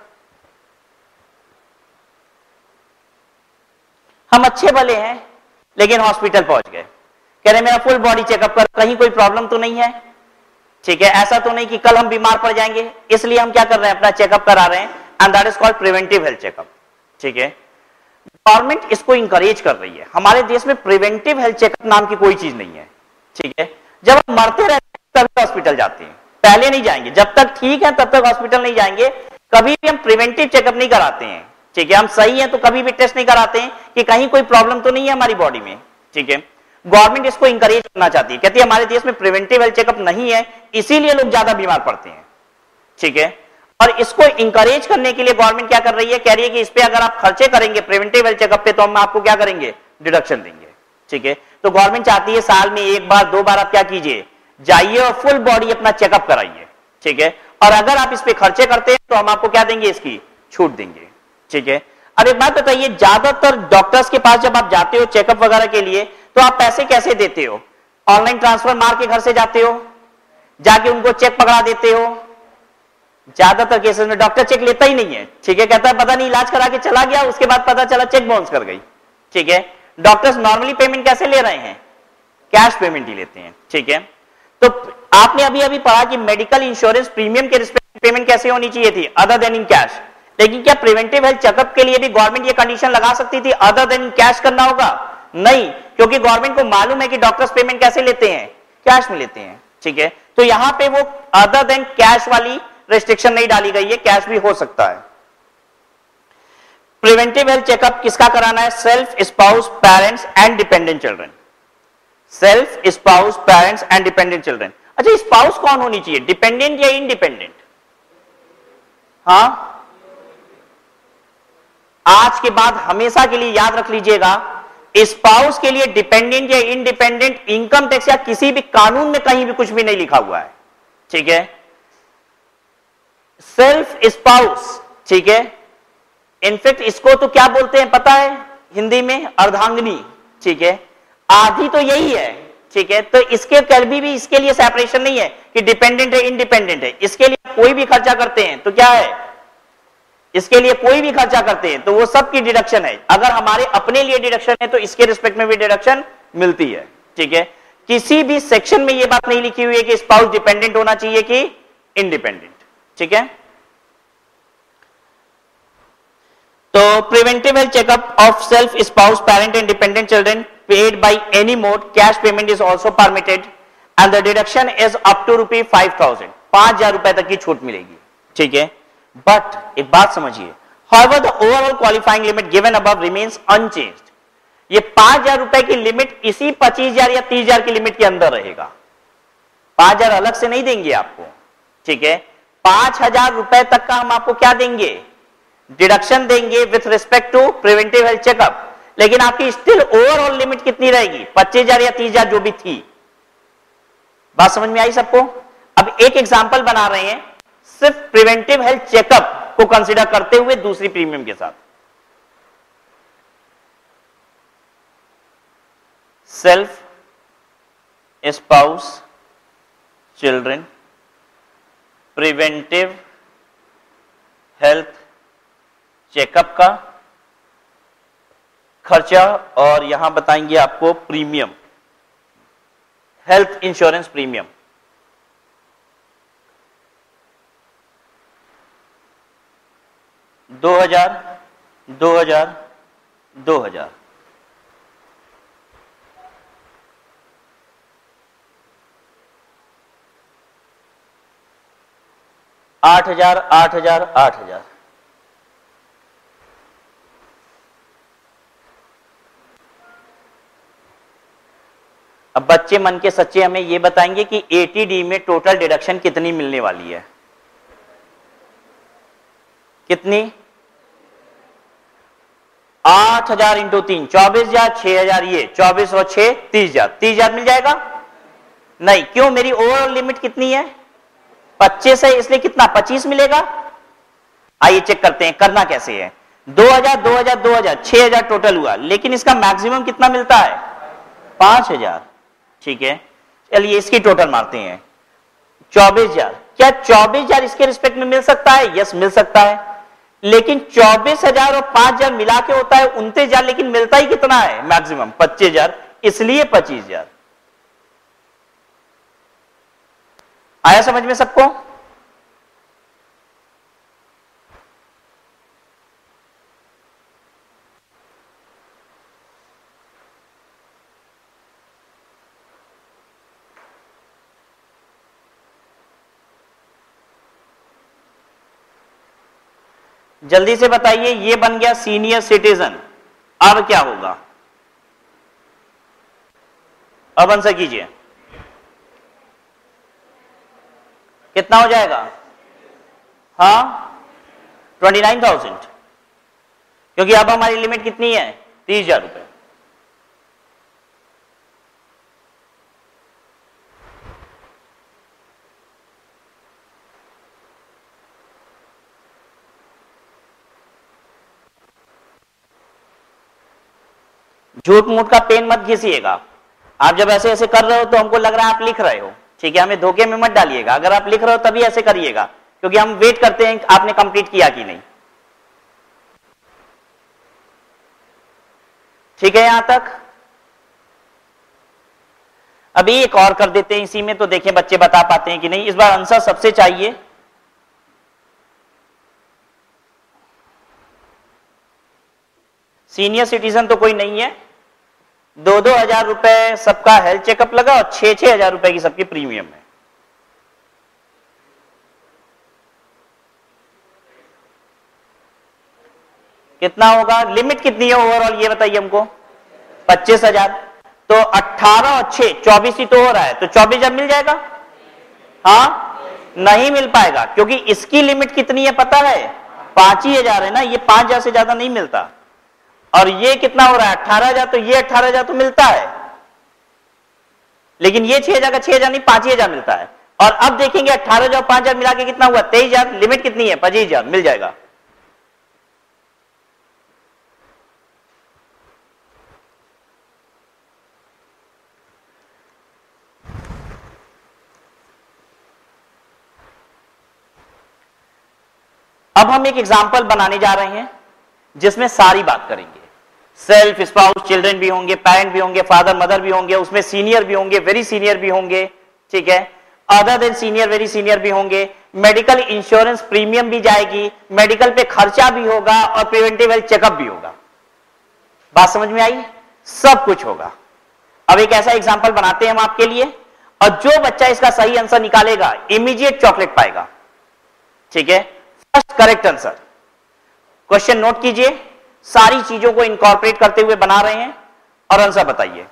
हम अच्छे भले हैं लेकिन hospital पहुंच गए, कह रहे मेरा फुल बॉडी चेकअप कर, कहीं कोई प्रॉब्लम तो नहीं है। ठीक है, ऐसा तो नहीं कि कल हम बीमार पड़ जाएंगे, इसलिए हम क्या कर रहे हैं, अपना चेकअप करा रहे हैं, and that is called preventive health checkup. ठीक है, गवर्नमेंट इसको इंकरेज कर रही है। हमारे देश में प्रिवेंटिव हेल्थ चेकअप नाम की कोई चीज नहीं है। ठीक है, जब हम मरते रहते हैं तब हॉस्पिटल जाते हैं, पहले नहीं जाएंगे। जब तक ठीक है तब तक हॉस्पिटल नहीं जाएंगे, कभी भी हम प्रिवेंटिव चेकअप नहीं कराते हैं। ठीक है, हम सही हैं तो कभी भी टेस्ट नहीं कराते हैं कि कहीं कोई प्रॉब्लम तो नहीं है हमारी बॉडी में। ठीक है, गवर्नमेंट इसको इंकरेज करना चाहती है, कहती है हमारे देश में प्रिवेंटिव हेल्थ चेकअप नहीं है, इसीलिए लोग ज्यादा बीमार पड़ते हैं। ठीक है, और इसको इंकरेज करने के लिए गवर्नमेंट क्या कर रही है, कह रही है कि इस पे अगर आप खर्चे करेंगे प्रिवेंटिव हेल्थ चेकअप पे तो हम आपको क्या करेंगे, डिडक्शन देंगे। ठीक है, तो गवर्नमेंट चाहती है साल में एक बार दो बार आप क्या कीजिए, जाइए और फुल बॉडी अपना चेकअप कराइए। ठीक है, और अगर आप इस पे खर्चे करते हैं तो हम आपको क्या देंगे, इसकी छूट देंगे। ठीक है, अब एक बात बताइए, ज्यादातर डॉक्टर्स के पास जब आप जाते हो चेकअप वगैरह के लिए तो आप पैसे कैसे देते हो? ऑनलाइन ट्रांसफर मार के घर से जाते हो, जाके उनको चेक पकड़ा देते हो? ज्यादातर केसेस में डॉक्टर चेक लेता ही नहीं है। ठीक है, कहता है पता नहीं इलाज करा के चला गया, उसके बाद पता चला चेक बाउंस कर गई। ठीक है, डॉक्टर्स नॉर्मली पेमेंट कैसे ले रहे हैं, कैश पेमेंट ही लेते हैं। ठीक है, तो आपने अभी अभी पढ़ा कि मेडिकल इंश्योरेंस प्रीमियम के रिस्पेक्ट पेमेंट कैसे होनी चाहिए थी, अदर देन इन कैश। लेकिन क्या प्रिवेंटिव हेल्थ चेकअप के लिए भी गवर्नमेंट ये कंडीशन लगा सकती थी अदर देन कैश करना होगा? नहीं, क्योंकि गवर्नमेंट को मालूम है कि डॉक्टर्स पेमेंट कैसे लेते हैं, कैश में लेते हैं। ठीक है, तो यहां पे वो अदर देन कैश वाली रेस्ट्रिक्शन नहीं डाली गई है, कैश भी हो सकता है। प्रिवेंटिव हेल्थ चेकअप किसका कराना है? Self, spouse, parents and dependent children. Self, spouse, parents and dependent children. अच्छा, स्पाउस कौन होनी चाहिए, डिपेंडेंट या इंडिपेंडेंट? हाँ, आज के बाद हमेशा के लिए याद रख लीजिएगा, स्पाउस के लिए डिपेंडेंट या इंडिपेंडेंट इनकम टैक्स या किसी भी कानून में कहीं भी कुछ भी नहीं लिखा हुआ है। ठीक है, सेल्फ स्पाउस। ठीक है, इनफैक्ट इसको तो क्या बोलते हैं पता है हिंदी में, अर्धांगिनी। ठीक है, आधी तो यही है। ठीक है, तो इसके कभी भी इसके लिए सेपरेशन नहीं है कि डिपेंडेंट है इंडिपेंडेंट है। इसके लिए कोई भी खर्चा करते हैं तो क्या है, इसके लिए कोई भी खर्चा करते हैं तो वो सब की डिडक्शन है। अगर हमारे अपने लिए डिडक्शन है तो इसके रिस्पेक्ट में भी डिडक्शन मिलती है। ठीक है, किसी भी सेक्शन में ये बात नहीं लिखी हुई है कि स्पाउस डिपेंडेंट होना चाहिए कि इंडिपेंडेंट। ठीक है, तो preventive health checkup of self, spouse, parent and dependent children paid by any mode, cash payment is also permitted and the deduction is up to ₹5,000, 5,000 रुपए तक की छूट मिलेगी। ठीक है, बट एक बात समझिए, however the overall qualifying limit given above remains unchanged। ये 5,000 रुपए की लिमिट इसी 25,000 या 30,000 की लिमिट के अंदर रहेगा। 5,000 अलग से नहीं देंगे आपको। ठीक है, 5,000 रुपए तक का हम आपको क्या देंगे, डिडक्शन देंगे with respect to preventive health checkup. लेकिन आपकी स्टिल ओवरऑल लिमिट कितनी रहेगी, 25,000 या 30,000 जो भी थी। बात समझ में आई सबको? अब एक एग्जांपल बना रहे हैं सिर्फ प्रिवेंटिव हेल्थ चेकअप को कंसीडर करते हुए दूसरी प्रीमियम के साथ। Self, spouse, children, preventive health checkup का खर्चा और यहां बताएंगे आपको प्रीमियम, हेल्थ इंश्योरेंस प्रीमियम। 2000, 2000, 2000। 8000, 8000, 8000। अब बच्चे मन के सच्चे हमें ये बताएंगे कि एटीडी में टोटल डिडक्शन कितनी मिलने वाली है? कितनी? 8000 इंटू 3 24,000, 6000 ये 24 और 6 30,000। 30,000 मिल जाएगा? नहीं, क्यों? मेरी ओवरऑल लिमिट कितनी है? 25 है, इसलिए कितना? 25 मिलेगा। आइए चेक करते हैं करना कैसे है। 2000, 2000, 2000, 6000 टोटल हुआ, लेकिन इसका मैक्सिमम कितना मिलता है? 5000। ठीक है, चलिए इसकी टोटल मारते हैं। 24,000। क्या 24,000 इसके रिस्पेक्ट में मिल सकता है? यस, मिल सकता है, लेकिन 24,000 और 5,000 मिला के होता है 29,000, लेकिन मिलता ही कितना है मैक्सिमम? 25,000, इसलिए 25,000। आया समझ में सबको? जल्दी से बताइए, ये बन गया सीनियर सिटीजन। अब क्या होगा? अब आंसर कीजिए, कितना हो जाएगा? हाँ, 29,000, क्योंकि अब हमारी लिमिट कितनी है? 30,000 रुपए। झूठ मूठ का पेन मत घिसिएगा। आप जब ऐसे ऐसे कर रहे हो तो हमको लग रहा है आप लिख रहे हो, ठीक है? हमें धोखे में मत डालिएगा। अगर आप लिख रहे हो तभी ऐसे करिएगा, क्योंकि हम वेट करते हैं कि आपने कंप्लीट किया कि नहीं। ठीक है, यहां तक? अभी एक और कर देते हैं इसी में, तो देखें बच्चे बता पाते हैं कि नहीं। इस बार आंसर सबसे चाहिए। सीनियर सिटीजन तो कोई नहीं है। 2-2 हजार रुपए सबका हेल्थ चेकअप लगा और 6-6 हजार रुपए की सबकी प्रीमियम है। कितना होगा? लिमिट कितनी है ओवरऑल ये बताइए हमको? 25,000। तो 18 और 6 24 ही तो हो रहा है, तो 24,000 मिल जाएगा? हाँ, नहीं मिल पाएगा, क्योंकि इसकी लिमिट कितनी है पता है? 5,000 है ना, ये 5,000 से ज्यादा नहीं मिलता। और ये कितना हो रहा है? 18,000, तो ये 18,000 तो मिलता है, लेकिन ये 6,000 का 6,000 नहीं, 5,000 मिलता है। और अब देखेंगे 18,000 और 5,000 मिला के कितना हुआ? 23,000। लिमिट कितनी है? 25,000। मिल जाएगा। अब हम एक एग्जाम्पल बनाने जा रहे हैं जिसमें सारी बात करेंगे। सेल्फ, स्पाउस, चिल्ड्रन भी होंगे, पेरेंट भी होंगे, फादर मदर भी होंगे, उसमें सीनियर भी होंगे, वेरी सीनियर भी होंगे, ठीक है? Other than senior, very senior भी होंगे। मेडिकल इंश्योरेंस प्रीमियम भी जाएगी, मेडिकल पे खर्चा भी होगा और प्रिवेंटिव हेल्थ चेकअप भी होगा। बात समझ में आई? सब कुछ होगा। अब एक ऐसा एग्जाम्पल बनाते हैं हम आपके लिए, और जो बच्चा इसका सही आंसर निकालेगा इमीडिएट चॉकलेट पाएगा, ठीक है? First correct answer. Question note कीजिए, सारी चीजों को इनकॉर्पोरेट करते हुए बना रहे हैं और आंसर बताइए।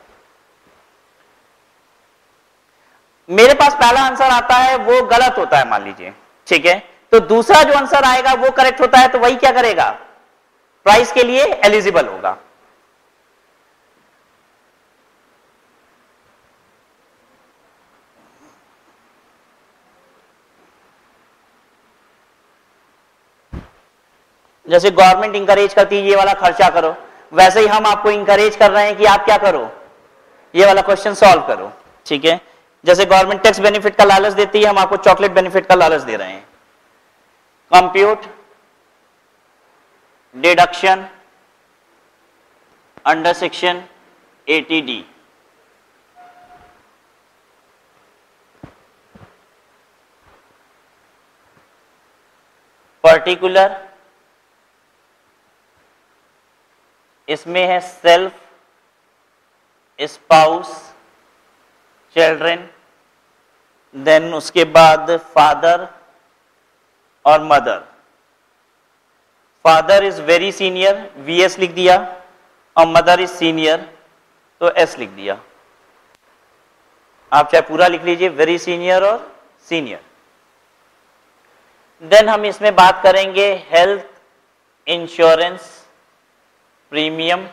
मेरे पास पहला आंसर आता है वो गलत होता है मान लीजिए, ठीक है? तो दूसरा जो आंसर आएगा वो करेक्ट होता है, तो वही क्या करेगा? प्राइस के लिए एलिजिबल होगा। जैसे गवर्नमेंट इंकरेज करती है ये वाला खर्चा करो, वैसे ही हम आपको इंकरेज कर रहे हैं कि आप क्या करो? ये वाला क्वेश्चन सॉल्व करो, ठीक है? जैसे गवर्नमेंट टैक्स बेनिफिट का लालच देती है, हम आपको चॉकलेट बेनिफिट का लालच दे रहे हैं। Compute deduction under section 80D। Particular इसमें है सेल्फ, स्पाउस, चिल्ड्रन, देन उसके बाद फादर और mother. Father is very senior, VS लिख दिया, और मदर इज सीनियर तो S लिख दिया। आप चाहे पूरा लिख लीजिए, वेरी सीनियर और सीनियर। देन हम इसमें बात करेंगे हेल्थ इंश्योरेंस प्रीमियम।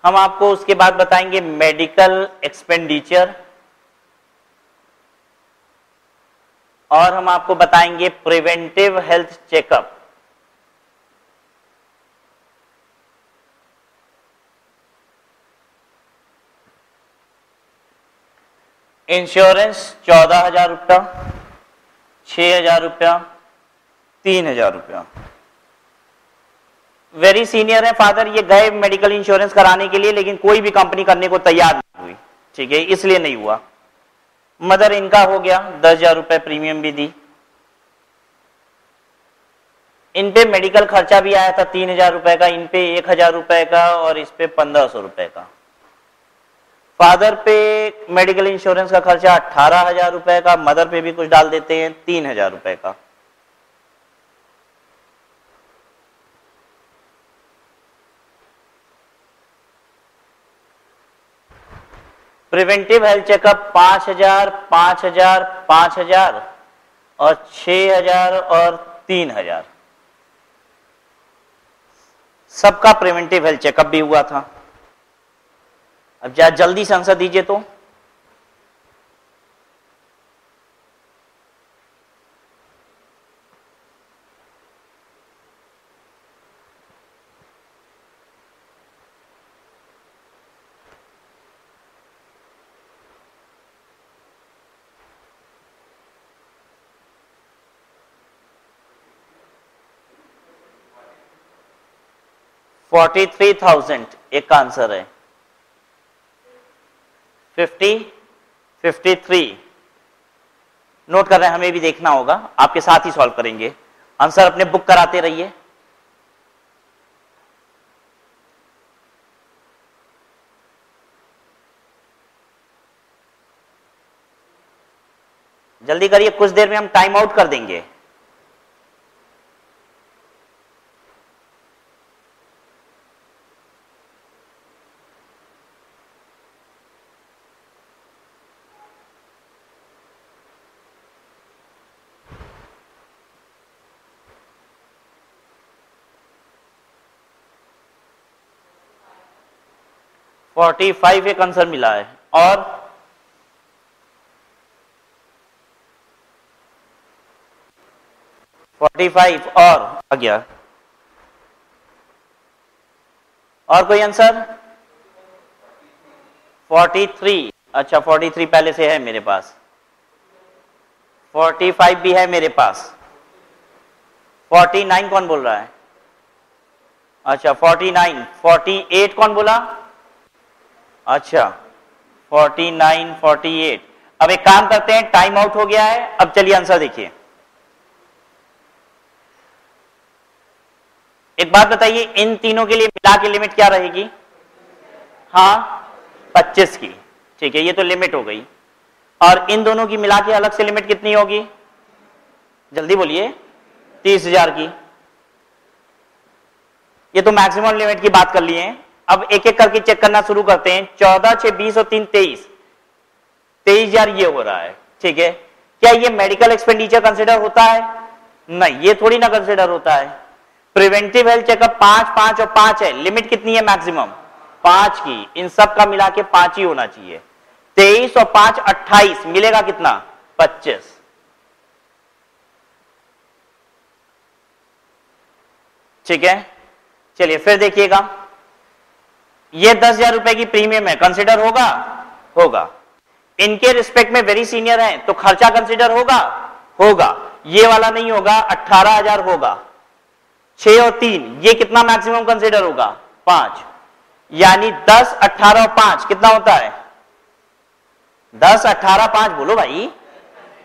हम आपको उसके बाद बताएंगे मेडिकल एक्सपेंडिचर, और हम आपको बताएंगे प्रिवेंटिव हेल्थ चेकअप। इंश्योरेंस 14,000 रुपया, 6,000 रुपया, 3,000 रुपया। वेरी सीनियर है फादर, ये गए मेडिकल इंश्योरेंस कराने के लिए, लेकिन कोई भी कंपनी करने को तैयार नहीं हुई, ठीक है, इसलिए नहीं हुआ। मदर इनका हो गया, 10,000 रुपए प्रीमियम भी दी। इन पे मेडिकल खर्चा भी आया था 3,000 रुपए का, इन पे 1,000 रुपए का, और इस पे 1,500 रुपए का। फादर पे मेडिकल इंश्योरेंस का खर्चा 18,000 रुपए का, मदर पे भी कुछ डाल देते हैं 3,000 रुपए का। प्रिवेंटिव हेल्थ चेकअप 5,000, 5,000, 5,000 और 6,000 और 3,000। सबका प्रिवेंटिव हेल्थ चेकअप भी हुआ था। अब जल्दी से आंसर दीजिए तो। $43,000 एक आंसर है। 50, 53 नोट कर रहे हैं, हमें भी देखना होगा, आपके साथ ही सॉल्व करेंगे। आंसर अपने बुक कराते रहिए। जल्दी करिए, कुछ देर में हम टाइम आउट कर देंगे। $45 एक आंसर मिला है, और $45 और आ गया। और कोई आंसर? 43। अच्छा, 43 पहले से है मेरे पास, 45 भी है मेरे पास। 49 कौन बोल रहा है? अच्छा 49, 48 कौन बोला? अच्छा 49, 48। अब एक काम करते हैं, टाइम आउट हो गया है, अब चलिए आंसर देखिए। एक बात बताइए, इन तीनों के लिए मिला के लिमिट क्या रहेगी? हाँ 25 की, ठीक है, ये तो लिमिट हो गई। और इन दोनों की मिला के अलग से लिमिट कितनी होगी? जल्दी बोलिए। 30,000 की। ये तो मैक्सिमम लिमिट की बात कर लिए हैं। अब एक एक करके चेक करना शुरू करते हैं। 14, 6, 20 और 3, 23। 23,000 ये हो रहा है, ठीक है। क्या ये मेडिकल एक्सपेंडिचर कंसिडर होता है? नहीं, ये थोड़ी ना कंसिडर होता है। प्रिवेंटिव हेल्थ चेकअप 5, 5 और 5 है, लिमिट कितनी है मैक्सिमम? 5 की। इन सब का मिला के 5 ही होना चाहिए। 23 और 5 28, मिलेगा कितना? 25। ठीक है, चलिए फिर देखिएगा। ये 10,000 रुपए की प्रीमियम है, कंसिडर होगा? होगा। इनके रिस्पेक्ट में वेरी सीनियर है तो खर्चा कंसिडर होगा? होगा। ये वाला नहीं होगा, 18,000 होगा। 6 और 3, ये कितना मैक्सिमम कंसिडर होगा? 5। यानी 10, 18 और 5 कितना होता है? 10, 18, 5 बोलो भाई।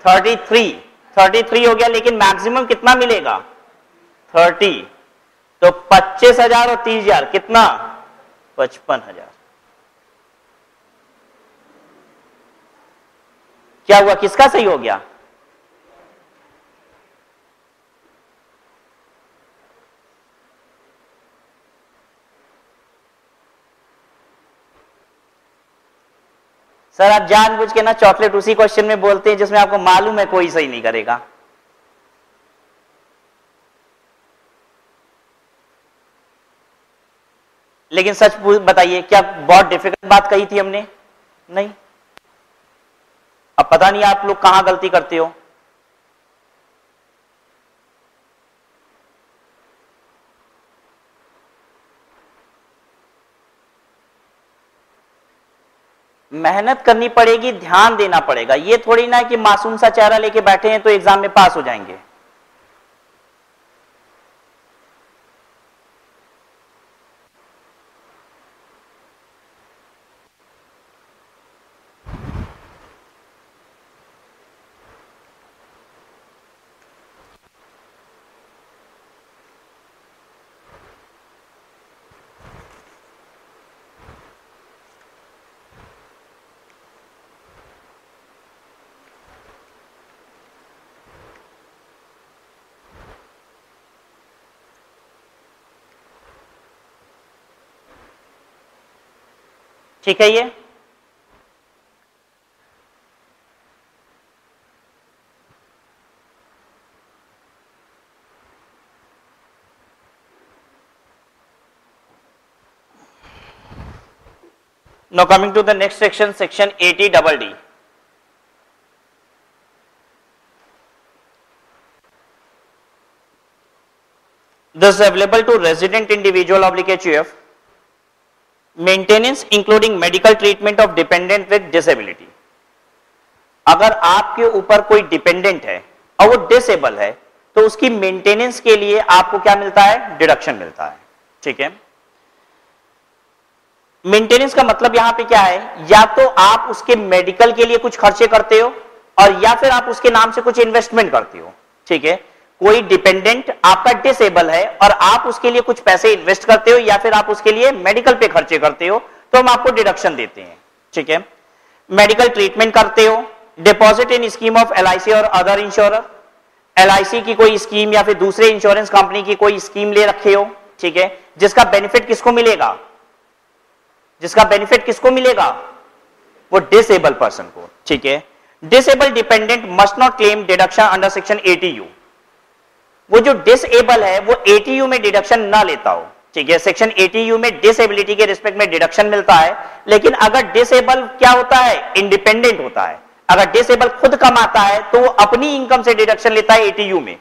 33 हो गया, लेकिन मैक्सिमम कितना मिलेगा? 30, तो 25,000 और 30,000 कितना? 55,000। क्या हुआ, किसका सही हो गया? सर आप जानबूझ के ना चॉकलेट उसी क्वेश्चन में बोलते हैं जिसमें आपको मालूम है कोई सही नहीं करेगा। लेकिन सच बताइए, क्या बहुत डिफिकल्ट बात कही थी हमने? नहीं। अब पता नहीं आप लोग कहां गलती करते हो। मेहनत करनी पड़ेगी, ध्यान देना पड़ेगा। ये थोड़ी ना कि मासूम सा चेहरा लेके बैठे हैं तो एग्जाम में पास हो जाएंगे। ठीक है। ये now coming to the next section, section 80DD. This is available to resident individual (HUF). Maintenance including medical treatment of dependent with disability. अगर आपके ऊपर कोई डिपेंडेंट है और वो डिसेबल है तो उसकी मेंटेनेंस के लिए आपको क्या मिलता है? डिडक्शन मिलता है। ठीक है। मेंटेनेंस का मतलब यहां पे क्या है? या तो आप उसके मेडिकल के लिए कुछ खर्चे करते हो और या फिर आप उसके नाम से कुछ इन्वेस्टमेंट करते हो। ठीक है। कोई डिपेंडेंट आपका डिसेबल है और आप उसके लिए कुछ पैसे इन्वेस्ट करते हो या फिर आप उसके लिए मेडिकल पे खर्चे करते हो तो हम आपको डिडक्शन देते हैं। ठीक है। मेडिकल ट्रीटमेंट करते हो, deposit in scheme of LIC और अदर इंश्योरर, LIC की कोई स्कीम या फिर दूसरे इंश्योरेंस कंपनी की कोई स्कीम ले रखे हो। ठीक है। जिसका बेनिफिट किसको मिलेगा? जिसका बेनिफिट किसको मिलेगा? वो डिसेबल पर्सन को। ठीक है। Disable dependent must not claim deduction under section 80U। वो जो डिसेबल है वो 80U में डिडक्शन ना लेता हो। ठीक है। सेक्शन 80U में डिसेबिलिटी के रिस्पेक्ट में डिडक्शन मिलता है, लेकिन अगर डिसेबल क्या होता है? इंडिपेंडेंट होता है। अगर डिसेबल खुद कमाता है तो वो अपनी इनकम से डिडक्शन लेता है 80U में,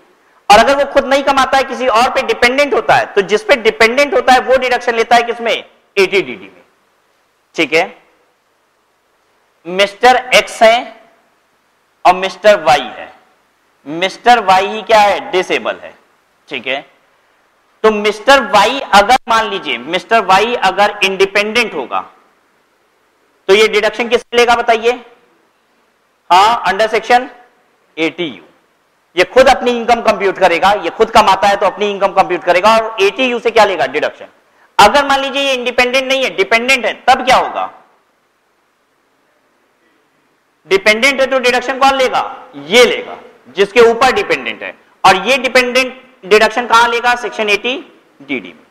और अगर वो खुद नहीं कमाता है, किसी और पे डिपेंडेंट होता है, तो जिस पे डिपेंडेंट होता है वो डिडक्शन लेता है किसमें? 80DD में। ठीक है। मिस्टर X है और मिस्टर Y है। मिस्टर वाई ही क्या है? डिसेबल है। ठीक है। तो मिस्टर वाई अगर मान लीजिए मिस्टर वाई अगर इंडिपेंडेंट होगा तो ये डिडक्शन किससे लेगा बताइए? हाँ, अंडर सेक्शन 80U। ये खुद अपनी इनकम कंप्यूट करेगा, ये खुद कमाता है तो अपनी इनकम कंप्यूट करेगा और 80U से क्या लेगा? डिडक्शन। अगर मान लीजिए ये इंडिपेंडेंट नहीं है, डिपेंडेंट है, तब क्या होगा? डिपेंडेंट है तो डिडक्शन कौन लेगा? ये लेगा जिसके ऊपर डिपेंडेंट है, और ये डिपेंडेंट डिडक्शन कहां लेगा? सेक्शन 80DD में।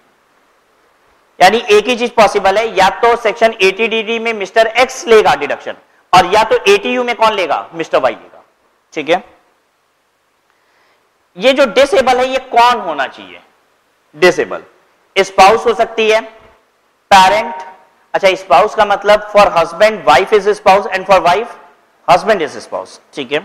यानी एक ही चीज पॉसिबल है, या तो सेक्शन 80DD में मिस्टर X लेगा डिडक्शन, और या तो 80U में कौन लेगा? मिस्टर Y लेगा। ठीक है। ये जो डिसेबल है ये कौन होना चाहिए? डिसेबल स्पाउस हो सकती है, पेरेंट। अच्छा, स्पाउस का मतलब for husband wife is spouse and for wife husband is spouse. ठीक है।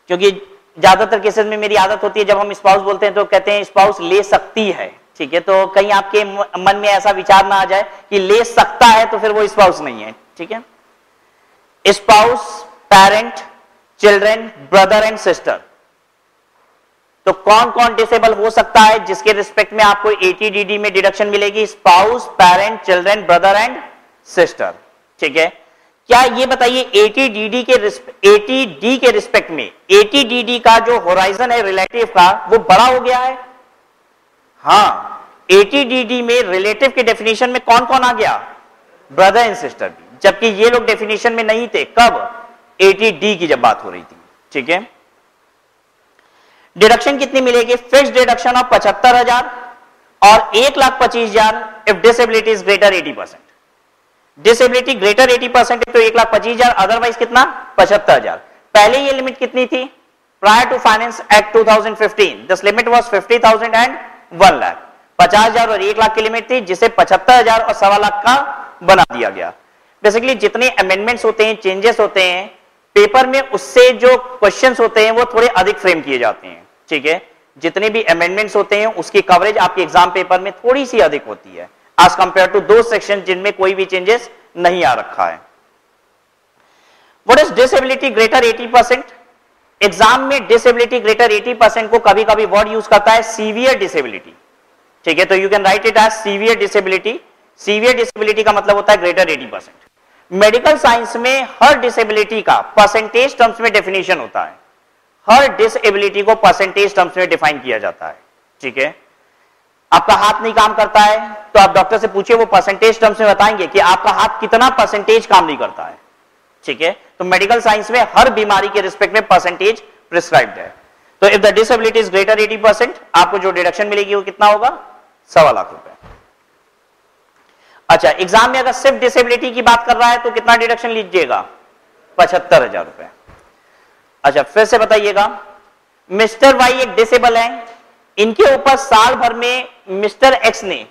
क्योंकि ज्यादातर केसेस में मेरी आदत होती है जब हम स्पाउस बोलते हैं तो कहते हैं स्पाउस ले सकती है। ठीक है। तो कहीं आपके मन में ऐसा विचार ना आ जाए कि ले सकता है तो फिर वो स्पाउस नहीं है। ठीक है। Spouse, parent, children, brother and sister. तो कौन कौन डिसेबल हो सकता है जिसके रिस्पेक्ट में आपको 80DD में डिडक्शन मिलेगी? Spouse, parent, children, brother and sister. ठीक है। क्या ये बताइए एटीडी के रिस्पेक्ट में एटीडी का जो होराइजन है रिलेटिव का वो बड़ा हो गया है? हाँ, एटीडी में रिलेटिव के डेफिनेशन में कौन कौन आ गया? ब्रदर एंड सिस्टर भी, जबकि ये लोग डेफिनेशन में नहीं थे। कब? एटीडी की जब बात हो रही थी। ठीक है, डिडक्शन कितनी मिलेगी? फिक्स डिडक्शन ऑफ 75,000 और 1,25,000 if disability is greater 80%। Disability greater 80% है तो 1,25,000, अदरवाइज कितना? 75,000। पहले ये लिमिट कितनी थी? Prior to finance act 2015 this limit was 50,000 and 1 lakh. 50,000 और 1 लाख की लिमिट थी, जिसे 75,000 और 1.25 लाख का बना दिया गया। बेसिकली जितने अमेंडमेंट्स होते हैं, चेंजेस होते हैं पेपर में, उससे जो क्वेश्चंस होते हैं वो थोड़े अधिक फ्रेम किए जाते हैं। ठीक है, जितने भी अमेंडमेंट्स होते हैं उसकी कवरेज आपके एग्जाम पेपर में थोड़ी सी अधिक होती है एज कंपेयर टू दो सेक्शन जिनमें कोई भी चेंजेस नहीं आ रखा है। What is disability greater 80%? Exam में डिसेबिलिटी ग्रेटर 80% को कभी कभी वर्ड यूज करता है सीवियर डिसेबिलिटी। ठीक है, तो you can write it as severe disability. Severe disability का मतलब होता है ग्रेटर 80%। मेडिकल साइंस में हर डिसेबिलिटी का परसेंटेज टर्म्स में डेफिनेशन होता है। हर डिसेबिलिटी को परसेंटेज टर्म्स में डिफाइन किया जाता है। ठीक है, आपका हाथ नहीं काम करता है तो आप डॉक्टर से पूछिए, वो परसेंटेज टर्म्स में बताएंगे कि आपका हाथ कितना परसेंटेज काम नहीं करता है। ठीक है, तो मेडिकल साइंस में हर बीमारी के रिस्पेक्ट में परसेंटेज प्रिस्क्राइब्ड है। तो if the disability is greater 80%, आपको जो डिडक्शन मिलेगी वो कितना होगा? 1.25 लाख रुपए। अच्छा, एग्जाम में अगर सिर्फ डिसेबिलिटी की बात कर रहा है तो कितना डिडक्शन लीजिएगा? 75,000 रुपए। अच्छा, फिर से बताइएगा, मिस्टर वाई एक डिसेबल है, इनके ऊपर साल भर में मिस्टर एक्स ने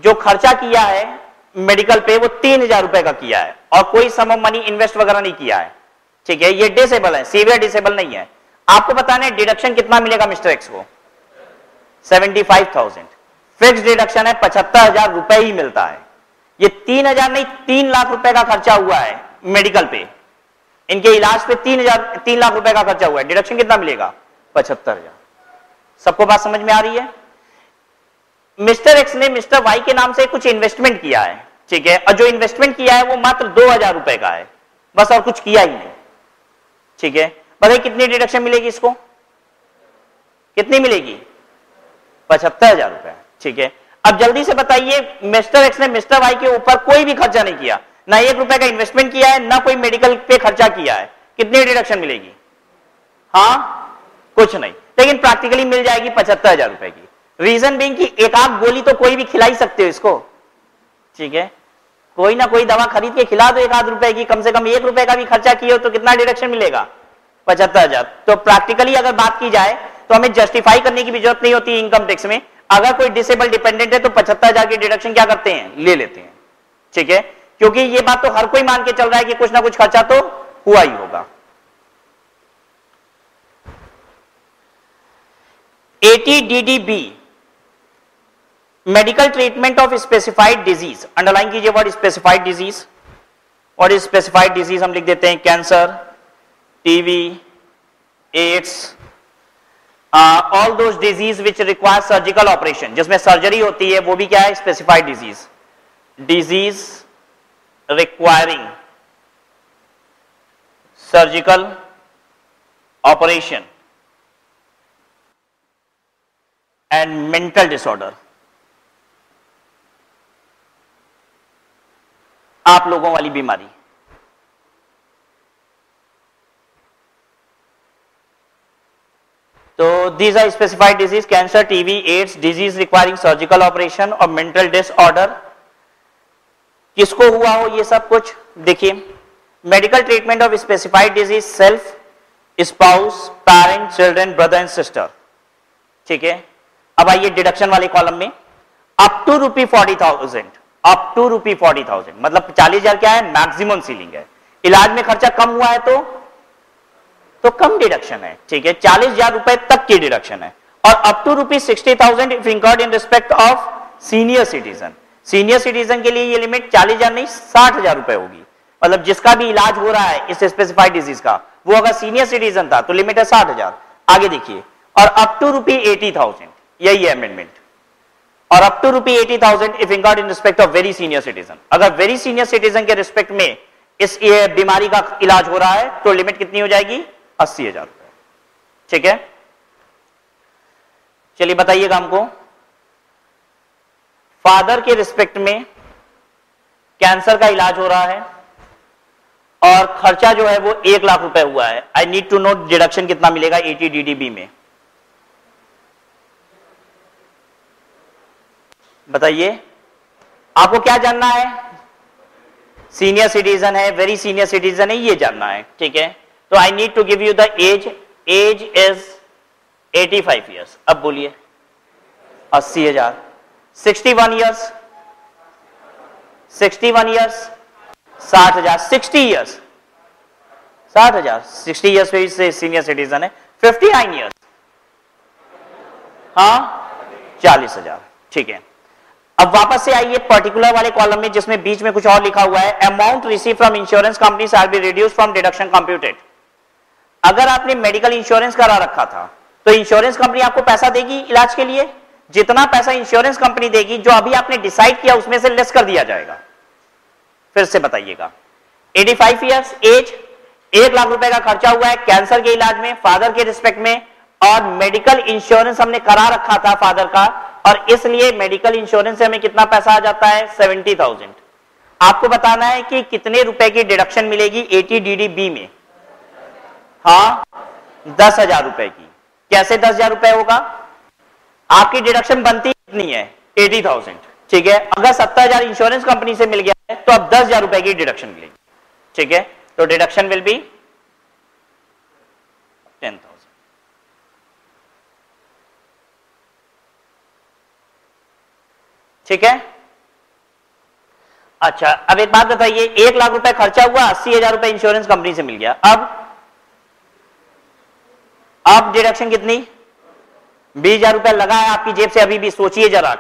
जो खर्चा किया है मेडिकल पे वो 3,000 रुपए का किया है और कोई सम ऑफ मनी इन्वेस्ट वगैरह नहीं किया है। ठीक है, ये डिसेबल है, सीवियर डिसेबल नहीं है। आपको बताना है डिडक्शन कितना मिलेगा मिस्टर एक्स को? 75,000। फिक्स डिडक्शन है 75,000 रुपए ही मिलता है। ये 3,000 नहीं 3 लाख रुपए का खर्चा हुआ है मेडिकल पे, इनके इलाज पे 3 लाख रुपए का खर्चा हुआ है। डिडक्शन कितना मिलेगा? 75,000। सबको बात समझ में आ रही है? मिस्टर एक्स ने मिस्टर वाई के नाम से कुछ इन्वेस्टमेंट किया है। ठीक है, और जो इन्वेस्टमेंट किया है वो मात्र 2,000 रुपए का है, बस, और कुछ किया ही नहीं। ठीक है, बताइए कितनी डिडक्शन मिलेगी इसको? कितनी मिलेगी? 75,000 रुपए। ठीक है, अब जल्दी से बताइए, मिस्टर एक्स ने मिस्टर वाई के ऊपर कोई भी खर्चा नहीं किया, ना 1 रुपए का इन्वेस्टमेंट किया है, ना कोई मेडिकल पे खर्चा किया है, कितनी डिडक्शन मिलेगी? हाँ, कुछ नहीं, लेकिन प्रैक्टिकली मिल जाएगी 75,000 रुपए की। रीजन बीइंग कि एक आध गोली तो कोई भी खिला ही सकते हो इसको। ठीक है, कोई ना कोई दवा खरीद के खिला दो 1 आध रुपए की, कम से कम 1 रुपए का भी खर्चा किए हो तो कितना डिडक्शन मिलेगा? 75,000। तो प्रैक्टिकली अगर बात की जाए तो हमें जस्टिफाई करने की भी जरूरत नहीं होती इनकम टैक्स में। अगर कोई डिसेबल डिपेंडेंट है तो 75,000 की डिडक्शन क्या करते हैं? ले लेते हैं। ठीक है, क्योंकि ये बात तो हर कोई मान के चल रहा है कि कुछ ना कुछ खर्चा तो हुआ ही होगा। ATDDB, medical treatment of specified disease. Underline कीजिए वर्ड स्पेसिफाइड डिजीज। और इस स्पेसिफाइड डिजीज हम लिख देते हैं cancer, TB, AIDS, all those disease which require surgical operation, जिसमें सर्जरी होती है, वो भी क्या है? Specified disease. Disease requiring surgical operation and mental disorder. आप लोगों वाली बीमारी। तो these are specified disease, cancer, TB, AIDS, disease requiring surgical operation और मेंटल डिसऑर्डर। किसको हुआ हो ये सब कुछ? देखिए, medical treatment of specified disease, self, spouse, parent, children, brother and sister. ठीक है, अब आइए डिडक्शन वाले कॉलम में। अप टू ₹40,000, अप टू ₹40,000 मतलब 40,000 क्या है? मैक्सिमम सीलिंग है। इलाज में खर्चा कम हुआ है तो कम डिडक्शन है। ठीक है, 40,000 रुपए तक की डिडक्शन है। और up to ₹60,000 if incurred in respect of senior citizen. Senior citizen के लिए ये लिमिट 40,000 नहीं 60,000 रुपए होगी। मतलब जिसका भी इलाज हो रहा है इस स्पेसिफाइड डिजीज का, वो अगर सीनियर सिटीजन था तो लिमिट है 60,000। आगे देखिए, और अप टू ₹80,000, यही है अमेंडमेंट। और up to ₹80,000 if incurred in respect of very senior citizen. अगर वेरी सीनियर सिटीजन के रिस्पेक्ट में इस बीमारी का इलाज हो रहा है तो लिमिट कितनी हो जाएगी? 80,000 रुपए। ठीक है, चलिए बताइएगा हमको, फादर के रिस्पेक्ट में कैंसर का इलाज हो रहा है और खर्चा जो है वो 1 लाख रुपए हुआ है। I need to know deduction कितना मिलेगा 80 DDB में, बताइए। आपको क्या जानना है? सीनियर सिटीजन है, वेरी सीनियर सिटीजन है, ये जानना है। ठीक है, तो I need to give you the age is 85 years. अब बोलिए 80,000। 61 ईयर्स 61 ईयर्स 60,000। 60 ईयर्स 60,000। 60 ईयर्स पे से सीनियर सिटीजन है। 59 ईयर्स, हाँ 40,000। ठीक है, अब वापस से आइए पर्टिकुलर वाले कॉलम में जिसमें बीच में कुछ और लिखा हुआ है, amount receive from insurance company shall be reduce from deduction computed. अगर आपने मेडिकल इंश्योरेंस करा रखा था तो इंश्योरेंस कंपनी आपको पैसा देगी इलाज के लिए। जितना पैसा इंश्योरेंस कंपनी देगी जो अभी आपने डिसाइड किया उसमें से लेस कर दिया जाएगा। फिर से बताइएगा, 85 ईयर्स एज, 1 लाख रुपए का खर्चा हुआ है कैंसर के इलाज में फादर के रिस्पेक्ट में, और मेडिकल इंश्योरेंस हमने करा रखा था फादर का, और इसलिए मेडिकल इंश्योरेंस से हमें कितना पैसा आ जाता है? 70,000। आपको बताना है कि कितने रुपए की डिडक्शन मिलेगी 80 DDB में? हाँ 10,000 रुपए की। कैसे 10,000 रुपए होगा? आपकी डिडक्शन बनती कितनी है? 80,000। ठीक है, अगर 70,000 इंश्योरेंस कंपनी से मिल गया है तो अब 10,000 रुपए की डिडक्शन मिलेगी। ठीक है, तो डिडक्शन विल बी 10,000। ठीक है, अच्छा अब एक बात बताइए, 1 लाख रुपए खर्चा हुआ, 80,000 रुपए इंश्योरेंस कंपनी से मिल गया। अब डिडक्शन कितनी? 20,000 रुपए लगा है आपकी जेब से। अभी भी सोचिए जरा,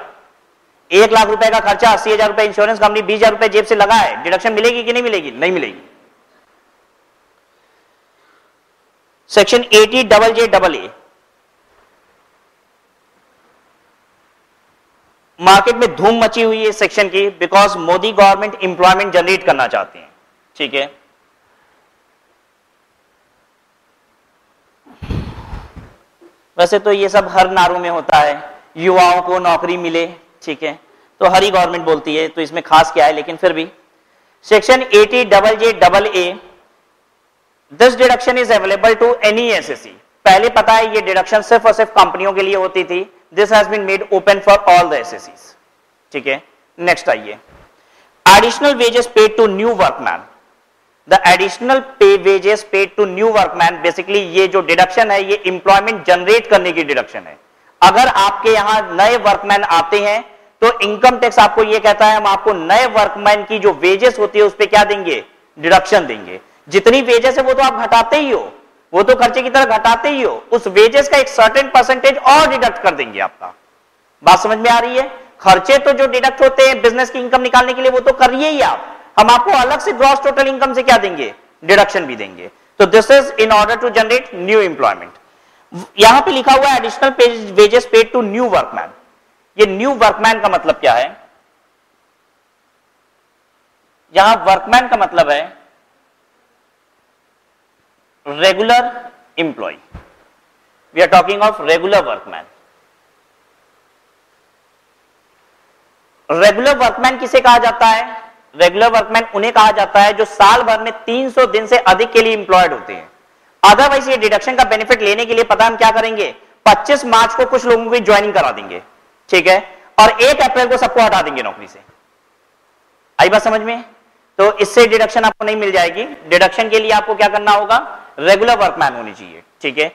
1 लाख रुपए का खर्चा, 80,000 रुपए इंश्योरेंस कंपनी, 20,000 रुपए जेब से लगा है, डिडक्शन मिलेगी कि नहीं मिलेगी? नहीं मिलेगी। सेक्शन 80JJAA मार्केट में धूम मची हुई है सेक्शन की, because Modi government employment generate करना चाहते हैं। ठीक है, वैसे तो ये सब हर नारों में होता है, युवाओं को नौकरी मिले। ठीक है, तो हर ही गवर्नमेंट बोलती है, तो इसमें खास क्या है, लेकिन फिर भी section 80JJAA, this deduction is available to any assessee. पहले पता है ये डिडक्शन सिर्फ और सिर्फ कंपनियों के लिए होती थी। This has been made open for all the एसएससीज। ठीक है, नेक्स्ट आइए, additional wages paid to new workman. The additional pay wages paid to new workman, basically ये जो डिडक्शन है ये एम्प्लॉयमेंट जनरेट करने की डिडक्शन है। अगर आपके यहां नए वर्कमैन आते हैं तो इनकम टैक्स आपको ये कहता है हम आपको नए वर्कमैन की जो वेजेस होती है उस पर क्या देंगे? डिडक्शन देंगे। जितनी वेजेस है वो तो आप घटाते ही हो, वो तो खर्चे की तरह घटाते ही हो, उस वेजेस का एक सर्टेन परसेंटेज और डिडक्ट कर देंगे आपका। बात समझ में आ रही है? खर्चे तो जो डिडक्ट होते हैं बिजनेस की इनकम निकालने के लिए वो तो करिए ही आप, हम आपको अलग से ग्रॉस टोटल इनकम से क्या देंगे? डिडक्शन भी देंगे। तो this is in order to generate new employment. यहां पे लिखा हुआ है additional wages paid to new workman. ये न्यू वर्कमैन का मतलब क्या है? यहां वर्कमैन का मतलब है regular employ. We are talking of regular workman. Regular workman किसे कहा जाता है? रेगुलर वर्कमैन उन्हें कहा जाता है जो साल भर में 300 दिन से अधिक के लिए इंप्लॉयड होते हैं। अदरवाइज ये डिडक्शन का बेनिफिट लेने के लिए पता हम क्या करेंगे? 25 मार्च को कुछ लोगों की ज्वाइनिंग करा देंगे, ठीक है, और 1 अप्रैल को सबको हटा देंगे नौकरी से। आई बात समझ में? तो इससे डिडक्शन आपको नहीं मिल जाएगी। डिडक्शन के लिए आपको क्या करना होगा? रेगुलर वर्कमैन होनी चाहिए, ठीक है।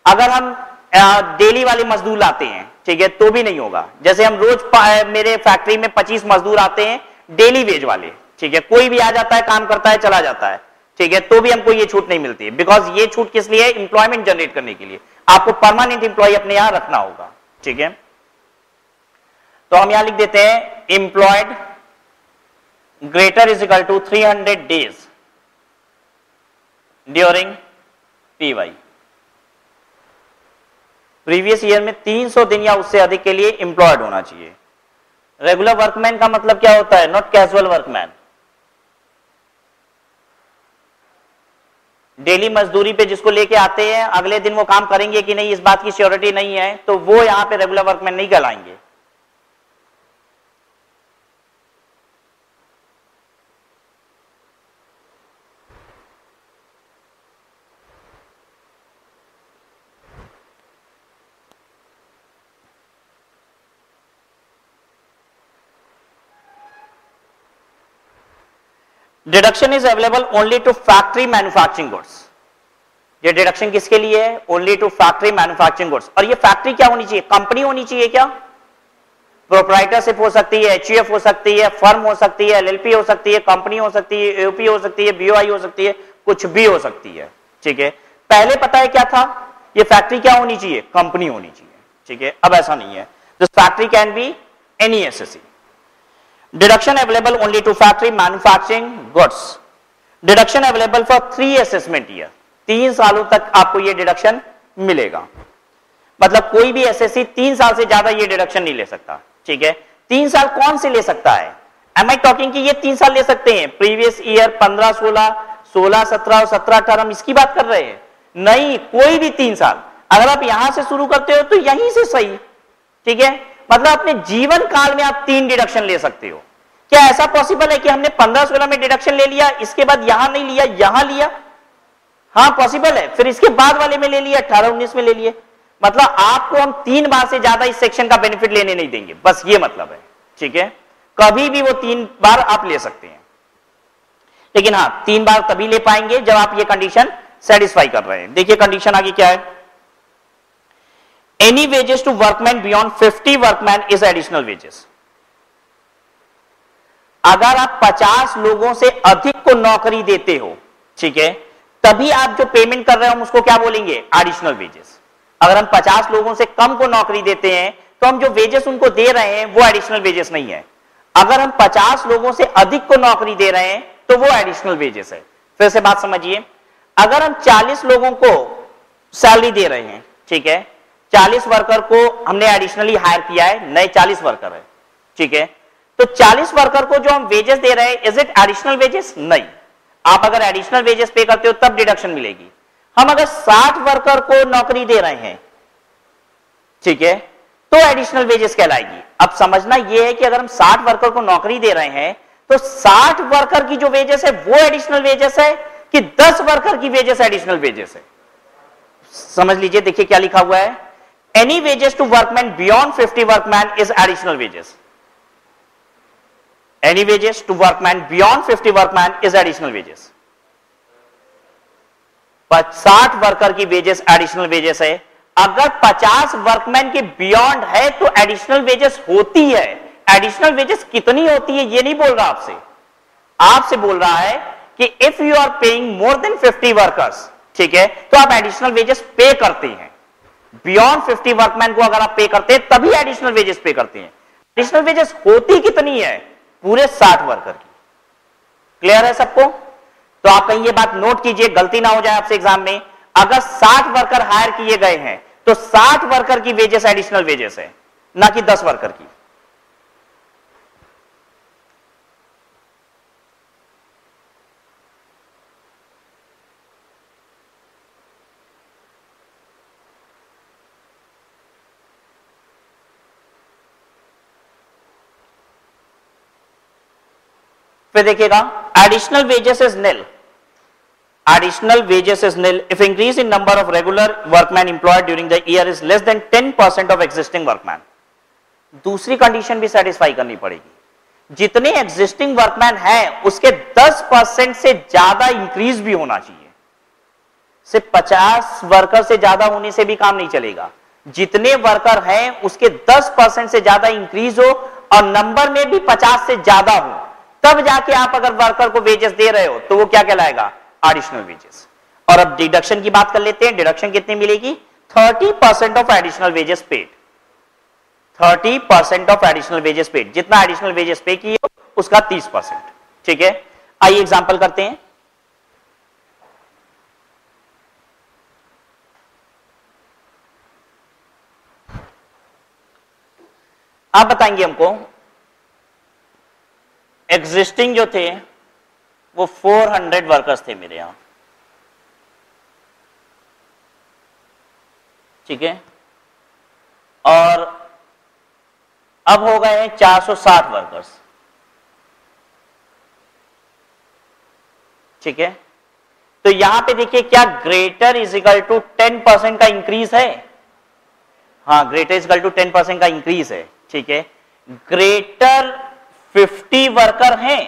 अगर हम डेली वाले मजदूर लाते हैं, ठीक है, तो भी नहीं होगा। जैसे हम रोज मेरे फैक्ट्री में 25 मजदूर आते हैं डेली वेज वाले, ठीक है, कोई भी आ जाता है, काम करता है, चला जाता है, ठीक है, तो भी हमको ये छूट नहीं मिलती है। बिकॉज ये छूट किस लिए है? इंप्लॉयमेंट जनरेट करने के लिए। आपको परमानेंट इंप्लॉय अपने यहां रखना होगा, ठीक है। तो हम यहां लिख देते हैं employed greater is equal to 300 days during PY. Previous year में 300 दिन या उससे अधिक के लिए एम्प्लॉयड होना चाहिए। रेगुलर वर्कमैन का मतलब क्या होता है? Not casual workman. डेली मजदूरी पे जिसको लेके आते हैं, अगले दिन वो काम करेंगे कि नहीं इस बात की श्योरिटी नहीं है, तो वो यहां पे रेगुलर वर्कमैन नहीं कहलाएंगे। Deduction is available only to factory manufacturing goods. ये डिडक्शन किसके लिए है? Only to factory manufacturing goods. और ये फैक्ट्री क्या होनी चाहिए? कंपनी होनी चाहिए। क्या प्रोप्राइटरशिप हो सकती है, एचयूएफ हो सकती है, फर्म हो सकती है, एलएलपी हो सकती है, कंपनी हो सकती है, एओपी हो सकती है, बीओआई हो सकती है, कुछ भी हो सकती है। ठीक है, पहले पता है क्या था? ये फैक्ट्री क्या होनी चाहिए? कंपनी होनी चाहिए। ठीक है, अब ऐसा नहीं है। This factory can be any assessee. Deduction available only to factory manufacturing goods. Deduction available for 3 assessment year. 3 सालों तक आपको ये डिडक्शन मिलेगा। मतलब कोई भी एसएससी 3 साल से ज्यादा ये डिडक्शन नहीं ले सकता। ठीक है, 3 साल कौन से ले सकता है? एम आई टॉकिंग कि ये 3 साल ले सकते हैं? प्रीवियस ईयर 15, 16, 16, 17 और 17, 18 हम इसकी बात कर रहे हैं? नहीं, कोई भी 3 साल। अगर आप यहां से शुरू करते हो तो यहीं से सही। ठीक है, मतलब अपने जीवन काल में आप 3 डिडक्शन ले सकते हो। क्या ऐसा पॉसिबल है कि हमने 15-16 में डिडक्शन ले लिया, इसके बाद यहां नहीं लिया, यहां लिया? हाँ पॉसिबल है। फिर इसके बाद वाले में ले लिया, 18-19 में ले लिए। मतलब आपको हम 3 बार से ज्यादा इस सेक्शन का बेनिफिट लेने नहीं देंगे, बस ये मतलब है। ठीक है, कभी भी वो 3 बार आप ले सकते हैं, लेकिन हाँ 3 बार तभी ले पाएंगे जब आप ये कंडीशन सेटिस्फाई कर रहे हैं। देखिए कंडीशन आगे क्या है। Any wages to workman beyond 50 workman is additional wages. अगर आप 50 लोगों से अधिक को नौकरी देते हो, ठीक है, तभी आप जो पेमेंट कर रहे हो हम उसको क्या बोलेंगे? Additional wages. अगर हम 50 लोगों से कम को नौकरी देते हैं तो हम जो वेजेस उनको दे रहे हैं वो एडिशनल वेजेस नहीं है। अगर हम 50 लोगों से अधिक को नौकरी दे रहे हैं तो वो एडिशनल वेजेस है। फिर से बात समझिए, अगर हम 40 लोगों को सैलरी दे रहे हैं, ठीक है, 40 वर्कर को हमने एडिशनली हायर किया है, नए 40 वर्कर है, ठीक है, तो 40 वर्कर को जो हम वेजेस दे रहे हैं, इज इट एडिशनल वेजेस? नहीं। आप अगर एडिशनल वेजेस पे करते हो तब डिडक्शन मिलेगी। हम अगर 60 वर्कर को नौकरी दे रहे हैं, ठीक है, तो एडिशनल वेजेस कहलाएगी। अब समझना यह है कि अगर हम 60 वर्कर को नौकरी दे रहे हैं तो 60 वर्कर की जो वेजेस है वो एडिशनल वेजेस है कि 10 वर्कर की वेजेस एडिशनल वेजेस है? समझ लीजिए, देखिए क्या लिखा हुआ है। Any wages to workman beyond 50 workman is additional wages. Any wages to workman beyond 50 workman is additional wages. 60 worker की वेजेस एडिशनल वेजेस है। अगर 50 वर्कमैन के बियॉन्ड है तो एडिशनल वेजेस होती है। एडिशनल वेजेस कितनी होती है ये नहीं बोल रहा आपसे, आपसे बोल रहा है कि if you are paying more than 50 workers, ठीक है, तो आप एडिशनल वेजेस पे करते हैं। बियॉन्ड 50 वर्कमैन को अगर आप पे करते हैं तभी एडिशनल वेजेस पे करते हैं। एडिशनल वेजेस होती कितनी है? पूरे 60 वर्कर की। क्लियर है सबको? तो आप कहीं ये बात नोट कीजिए, गलती ना हो जाए आपसे एग्जाम में। अगर 60 वर्कर हायर किए गए हैं तो 60 वर्कर की वेजेस एडिशनल वेजेस है, ना कि 10 वर्कर की। फिर देखिएगा, additional wages is nil. Additional wages is nil if increase in number of regular workman employed during the year is less than 10% of existing workman. दूसरी कंडीशन भी satisfy करनी पड़ेगी। जितने एग्जिस्टिंग वर्कमैन हैं उसके 10% से ज्यादा इंक्रीज भी होना चाहिए। सिर्फ 50 वर्कर से ज्यादा होने से भी काम नहीं चलेगा। जितने वर्कर हैं उसके 10% से ज्यादा इंक्रीज हो और नंबर में भी 50 से ज्यादा हो, तब जाके आप अगर वर्कर को वेजेस दे रहे हो तो वो क्या कहलाएगा? Additional wages. और अब डिडक्शन की बात कर लेते हैं। डिडक्शन कितनी मिलेगी? 30% of additional wages paid. 30% of additional wages paid, जितना एडिशनल वेजेस पे किए उसका 30%। ठीक है, आइए एग्जांपल करते हैं। आप बताएंगे हमको, एग्जिस्टिंग जो थे वो 400 वर्कर्स थे मेरे यहां, ठीक है, और अब हो गए हैं 460 वर्कर्स। ठीक है, तो यहां पे देखिए क्या ग्रेटर इज इक्वल टू 10% का इंक्रीज है। हाँ, ग्रेटर इज इक्वल टू 10% का इंक्रीज है। ठीक है, ग्रेटर 50 वर्कर हैं।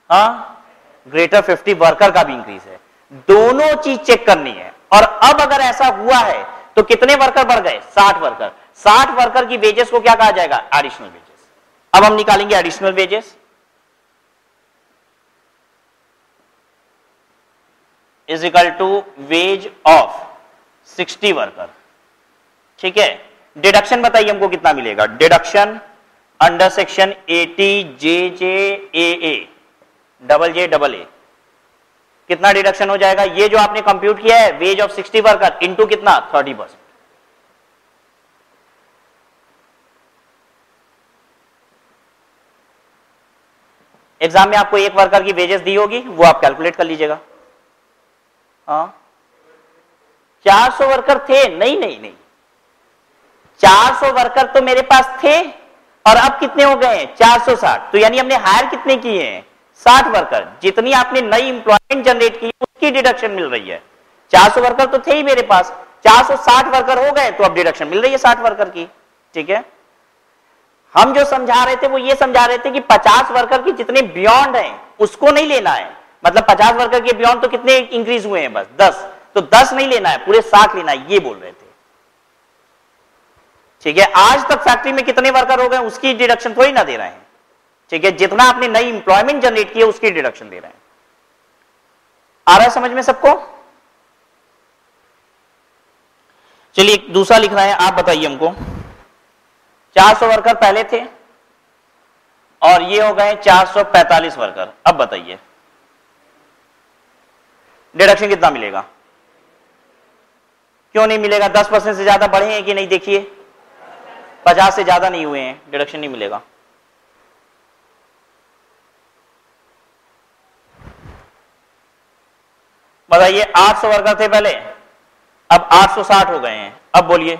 हाँ, ग्रेटर 50 वर्कर का भी इंक्रीज है। दोनों चीज चेक करनी है। और अब अगर ऐसा हुआ है तो कितने वर्कर बढ़ गए? 60 वर्कर। 60 वर्कर की वेजेस को क्या कहा जाएगा? Additional wages. अब हम निकालेंगे additional wages is equal to wage of 60 worker. ठीक है, डिडक्शन बताइए हमको कितना मिलेगा? Deduction under section 80 JJAA double J double A, कितना डिडक्शन हो जाएगा? ये जो आपने कंप्यूट किया है वेज ऑफ 60 वर्कर इंटू कितना? 30%। एग्जाम में आपको एक वर्कर की वेजेस दी होगी, वो आप कैलकुलेट कर लीजिएगा। हाँ, 400 वर्कर थे? नहीं नहीं नहीं, 400 वर्कर तो मेरे पास थे और अब कितने हो गए हैं? 460। तो यानी हमने हायर कितने किए हैं? 60 वर्कर। जितनी आपने नई इंप्लॉयमेंट जनरेट की उसकी डिडक्शन मिल रही है। 400 वर्कर तो थे ही मेरे पास, 460 वर्कर हो गए तो अब डिडक्शन मिल रही है 60 वर्कर की। ठीक है, हम जो समझा रहे थे वो ये समझा रहे थे कि 50 वर्कर की जितने बियॉन्ड हैं उसको नहीं लेना है। मतलब 50 वर्कर के बियॉन्ड तो कितने इंक्रीज हुए हैं? बस 10। तो 10 नहीं लेना है, पूरे 60 लेना है, ये बोल रहे थे। ठीक है, आज तक फैक्ट्री में कितने वर्कर हो गए उसकी डिडक्शन थोड़ी ना दे रहे हैं। ठीक है, जितना आपने नई इंप्लॉयमेंट जनरेट की है उसकी डिडक्शन दे रहे हैं। आ रहा है समझ में सबको? चलिए दूसरा लिख रहे हैं, आप बताइए हमको। 400 वर्कर पहले थे और ये हो गए 445 वर्कर। अब बताइए डिडक्शन कितना मिलेगा? क्यों नहीं मिलेगा? 10% से ज्यादा बढ़े हैं कि नहीं? देखिए 50 से ज्यादा नहीं हुए हैं, डिडक्शन नहीं मिलेगा। बताइए 800 वर्कर थे पहले, अब 860 हो गए हैं। अब बोलिए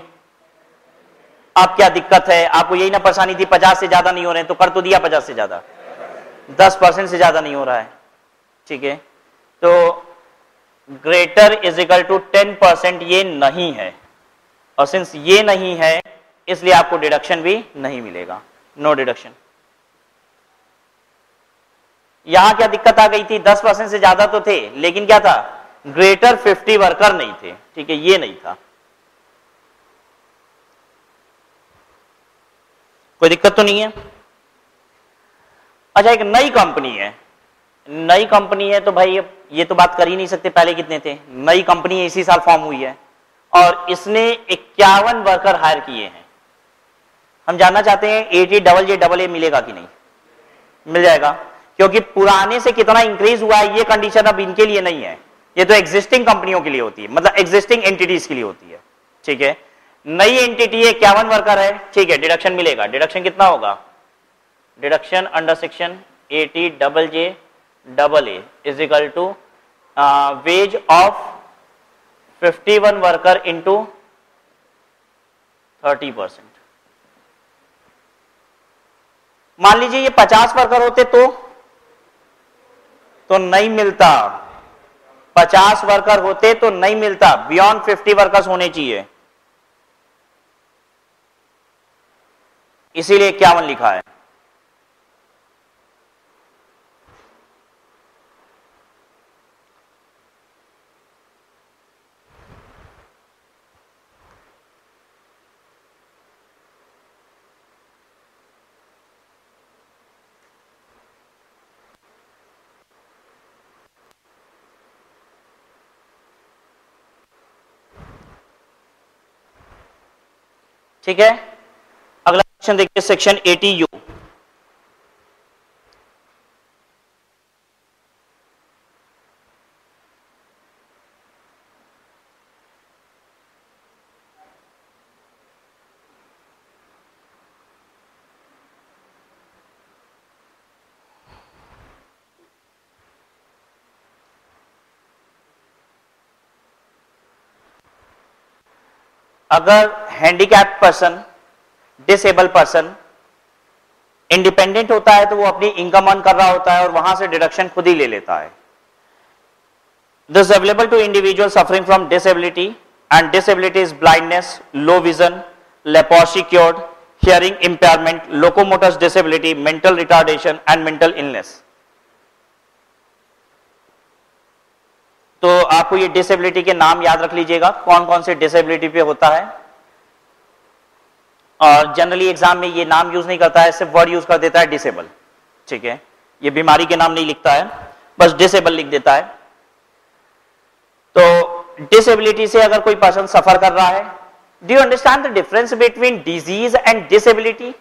आप क्या दिक्कत है? आपको यही ना परेशानी थी 50 से ज्यादा नहीं हो रहे हैं, तो कर तो दिया 50 से ज्यादा, 10% से ज्यादा नहीं हो रहा है। ठीक है, तो ग्रेटर इज इक्वल टू 10% ये नहीं है, और सिंस ये नहीं है इसलिए आपको डिडक्शन भी नहीं मिलेगा, नो डिडक्शन। यहां क्या दिक्कत आ गई थी? 10% से ज्यादा तो थे लेकिन क्या था? ग्रेटर 50 वर्कर नहीं थे। ठीक है, ये नहीं था। कोई दिक्कत तो नहीं है? अच्छा, एक नई कंपनी है, नई कंपनी है तो भाई ये तो बात कर ही नहीं सकते पहले कितने थे। नई कंपनी है, इसी साल फॉर्म हुई है और इसने 51 वर्कर हायर किए हैं। हम जानना चाहते हैं 80 डबल जे डबल ए मिलेगा कि नहीं? मिल जाएगा, क्योंकि पुराने से कितना इंक्रीज हुआ है ये कंडीशन अब इनके लिए नहीं है, ये तो एग्जिस्टिंग कंपनियों के लिए होती है, मतलब एग्जिस्टिंग एंटिटीज के लिए होती है। ठीक है, नई एंटिटी है, 51 वर्कर है। ठीक है, डिडक्शन मिलेगा। डिडक्शन कितना होगा? Deduction under section 80 double J double A is equal to wage of 51 worker into 30%। मान लीजिए ये 50 वर्कर होते तो नहीं मिलता, 50 वर्कर होते तो नहीं मिलता, बियॉन्ड 50 वर्कर्स होने चाहिए, इसीलिए 51 लिखा है। ठीक है, अगला सेक्शन देखिए, सेक्शन 80U। अगर handicap person, disable person independent होता है तो वो अपनी इनकम अर्न कर रहा होता है और वहां से डिडक्शन खुद ही ले लेता है. This available to individual suffering from disability, and disability is blindness, low vision, leprosy cured, hearing impairment, locomotor disability, mental retardation and mental illness. तो आपको ये डिसेबिलिटी के नाम याद रख लीजिएगा, कौन कौन से डिसेबिलिटी पे होता है. और जनरली एग्जाम में ये नाम यूज नहीं करता है, सिर्फ वर्ड यूज कर देता है डिसेबल. ठीक है, ये बीमारी के नाम नहीं लिखता है, बस डिसेबल लिख देता है. तो डिसेबिलिटी से अगर कोई पर्सन सफर कर रहा है, do you understand the difference between disease and disability?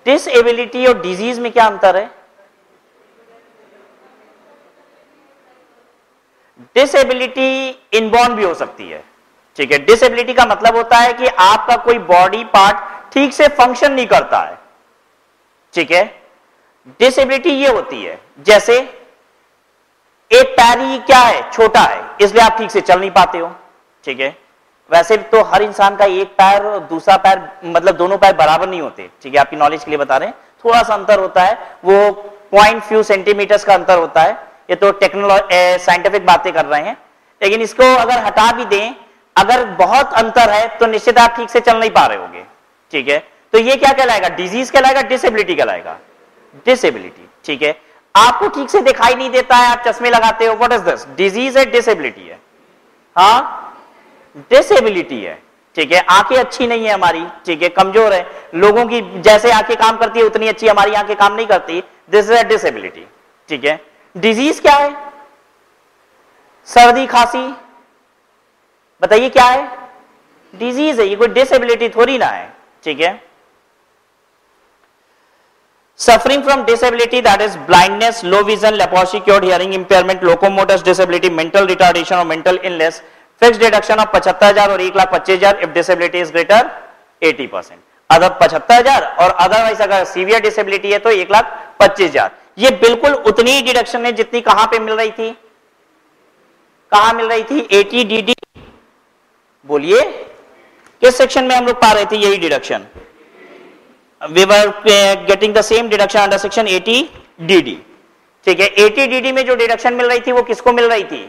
Disability और डिजीज में क्या अंतर है? डिसेबिलिटी इनबॉर्न भी हो सकती है. ठीक है, डिसेबिलिटी का मतलब होता है कि आपका कोई बॉडी पार्ट ठीक से फंक्शन नहीं करता है. ठीक है, डिसेबिलिटी ये होती है जैसे एक पैर ही क्या है, छोटा है, इसलिए आप ठीक से चल नहीं पाते हो. ठीक है, वैसे तो हर इंसान का एक पैर और दूसरा पैर, मतलब दोनों पैर बराबर नहीं होते. ठीक है, आपकी नॉलेज के लिए बता रहे हैं, थोड़ा सा अंतर होता है, वो पॉइंट फ्यू सेंटीमीटर्स का अंतर होता है. ये तो टेक्नोलॉजी साइंटिफिक बातें कर रहे हैं, लेकिन इसको अगर हटा भी दें, अगर बहुत अंतर है तो निश्चित आप ठीक से चल नहीं पा रहे होंगे. ठीक है, तो ये क्या कहलाएगा? डिजीज कहलाएगा, डिसेबिलिटी कहलाएगा? डिसेबिलिटी. ठीक है, आपको ठीक से दिखाई नहीं देता है, आप चश्मे लगाते हो, व्हाट इज दिस? डिजीज है, डिसेबिलिटी है? हाँ, डिसेबिलिटी है. ठीक है, आंखें अच्छी नहीं है हमारी, ठीक है, कमजोर है. लोगों की जैसे आंखें काम करती है उतनी अच्छी हमारी आंखें काम नहीं करती. This is a disability. ठीक है, डिजीज क्या है? सर्दी खांसी, बताइए क्या है? डिजीज है, ये कोई डिसेबिलिटी थोड़ी ना है. ठीक है, suffering from disability that is blindness, low vision, leprosy cured, hearing impairment, locomotor disability, mental retardation और mental illness, fixed deduction of 75,000 और 1,25,000 इफ डिसेबिलिटी इज ग्रेटर 80%. अगर 75,000 और अदरवाइज अगर सीवियर डिसेबिलिटी है तो 1,25,000. ये बिल्कुल उतनी ही डिडक्शन है जितनी कहां पे मिल रही थी? कहां मिल रही थी? ATDD. बोलिए, किस सेक्शन में हम लोग पा रहे थे यही deduction? We were getting the same deduction under section 80DD. ठीक है, 80DD में जो डिडक्शन मिल रही थी वो किसको मिल रही थी?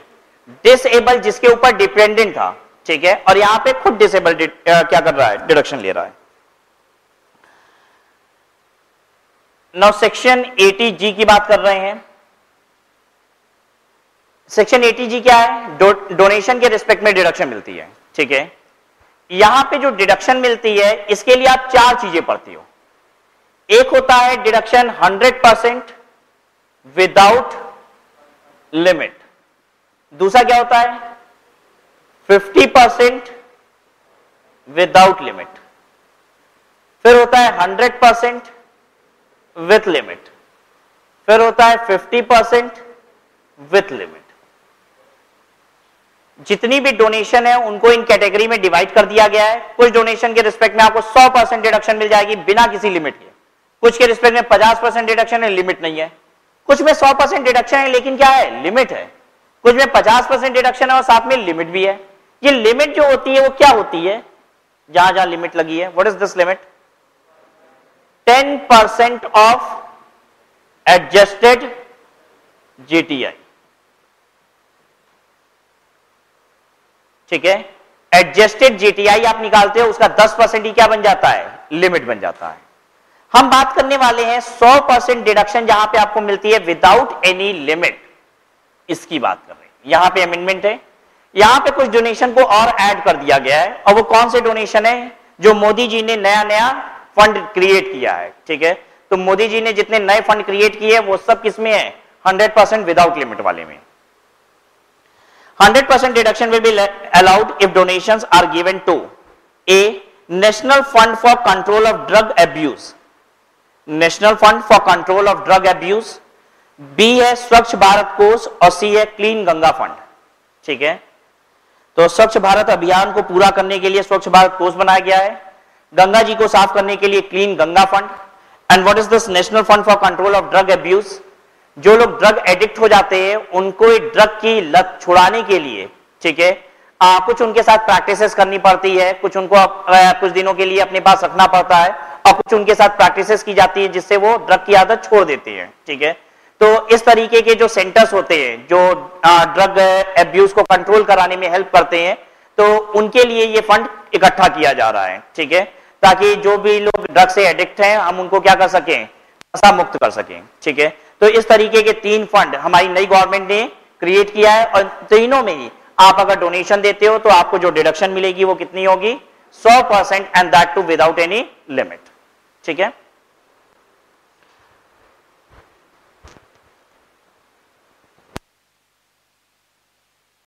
डिसेबल, जिसके ऊपर डिपेंडेंट था. ठीक है, और यहां पे खुद डिसेबल क्या कर रहा है? डिडक्शन ले रहा है. नाउ सेक्शन 80G की बात कर रहे हैं. सेक्शन 80G क्या है? डोनेशन के रिस्पेक्ट में डिडक्शन मिलती है. ठीक है, यहां पे जो डिडक्शन मिलती है इसके लिए आप चार चीजें पढ़ती हो. एक होता है डिडक्शन 100% विदाउट लिमिट. दूसरा क्या होता है? 50% विदाउट लिमिट. फिर होता है 100% विथ लिमिट. फिर होता है 50% विथ लिमिट. जितनी भी डोनेशन है उनको इन कैटेगरी में डिवाइड कर दिया गया है. कुछ डोनेशन के रिस्पेक्ट में आपको 100% डिडक्शन मिल जाएगी बिना किसी लिमिट के. कुछ के रिस्पेक्ट में 50% डिडक्शन है, लिमिट नहीं है. कुछ में 100% डिडक्शन है लेकिन क्या है? लिमिट है. कुछ में 50% डिडक्शन है और साथ में लिमिट भी है. ये लिमिट जो होती है वो क्या होती है? जहां जहां लिमिट लगी है, what is this limit? 10% of adjusted GTI. ठीक है, एडजस्टेड GTI आप निकालते हो, उसका 10% ही क्या बन जाता है? लिमिट बन जाता है. हम बात करने वाले हैं 100% डिडक्शन जहां पे आपको मिलती है विदाउट एनी लिमिट. इसकी बात कर रहे हैं. यहां पे अमेंडमेंट है, यहां पे कुछ डोनेशन को और ऐड कर दिया गया है. और वो कौन से डोनेशन है? जो मोदी जी ने नया नया फंड क्रिएट किया है. ठीक है, तो मोदी जी ने जितने नए फंड क्रिएट किए वो सब किसमें है? 100% विदाउट लिमिट वाले में. 100% deduction will be allowed if donations are given to A. National Fund for Control of Drug Abuse. National Fund for Control of Drug Abuse. B है स्वच्छ भारत कोष और C है क्लीन गंगा फंड. ठीक है, तो स्वच्छ भारत अभियान को पूरा करने के लिए स्वच्छ भारत कोष बनाया गया है. गंगा जी को साफ करने के लिए clean Ganga fund. And what is this national fund for control of drug abuse? जो लोग ड्रग एडिक्ट हो जाते हैं उनको ड्रग की लत छुड़ाने के लिए, ठीक है। कुछ उनके साथ प्रैक्टिसेस करनी पड़ती है, कुछ उनको कुछ दिनों के लिए अपने पास रखना पड़ता है, और कुछ उनके साथ प्रैक्टिसेस की जाती है जिससे वो ड्रग की आदत छोड़ देते हैं, ठीक है। तो इस तरीके के जो सेंटर्स होते हैं जो ड्रग एब्यूज को कंट्रोल कराने में हेल्प करते हैं, तो उनके लिए ये फंड इकट्ठा किया जा रहा है, ठीक है, ताकि जो भी लोग ड्रग से एडिक्ट हैं हम उनको क्या कर सकें, नशा मुक्त कर सकें, ठीक है। तो इस तरीके के 3 फंड हमारी नई गवर्नमेंट ने क्रिएट किया है, और तीनों में ही आप अगर डोनेशन देते हो तो आपको जो डिडक्शन मिलेगी वो कितनी होगी, 100%, and that too without any limit, ठीक है।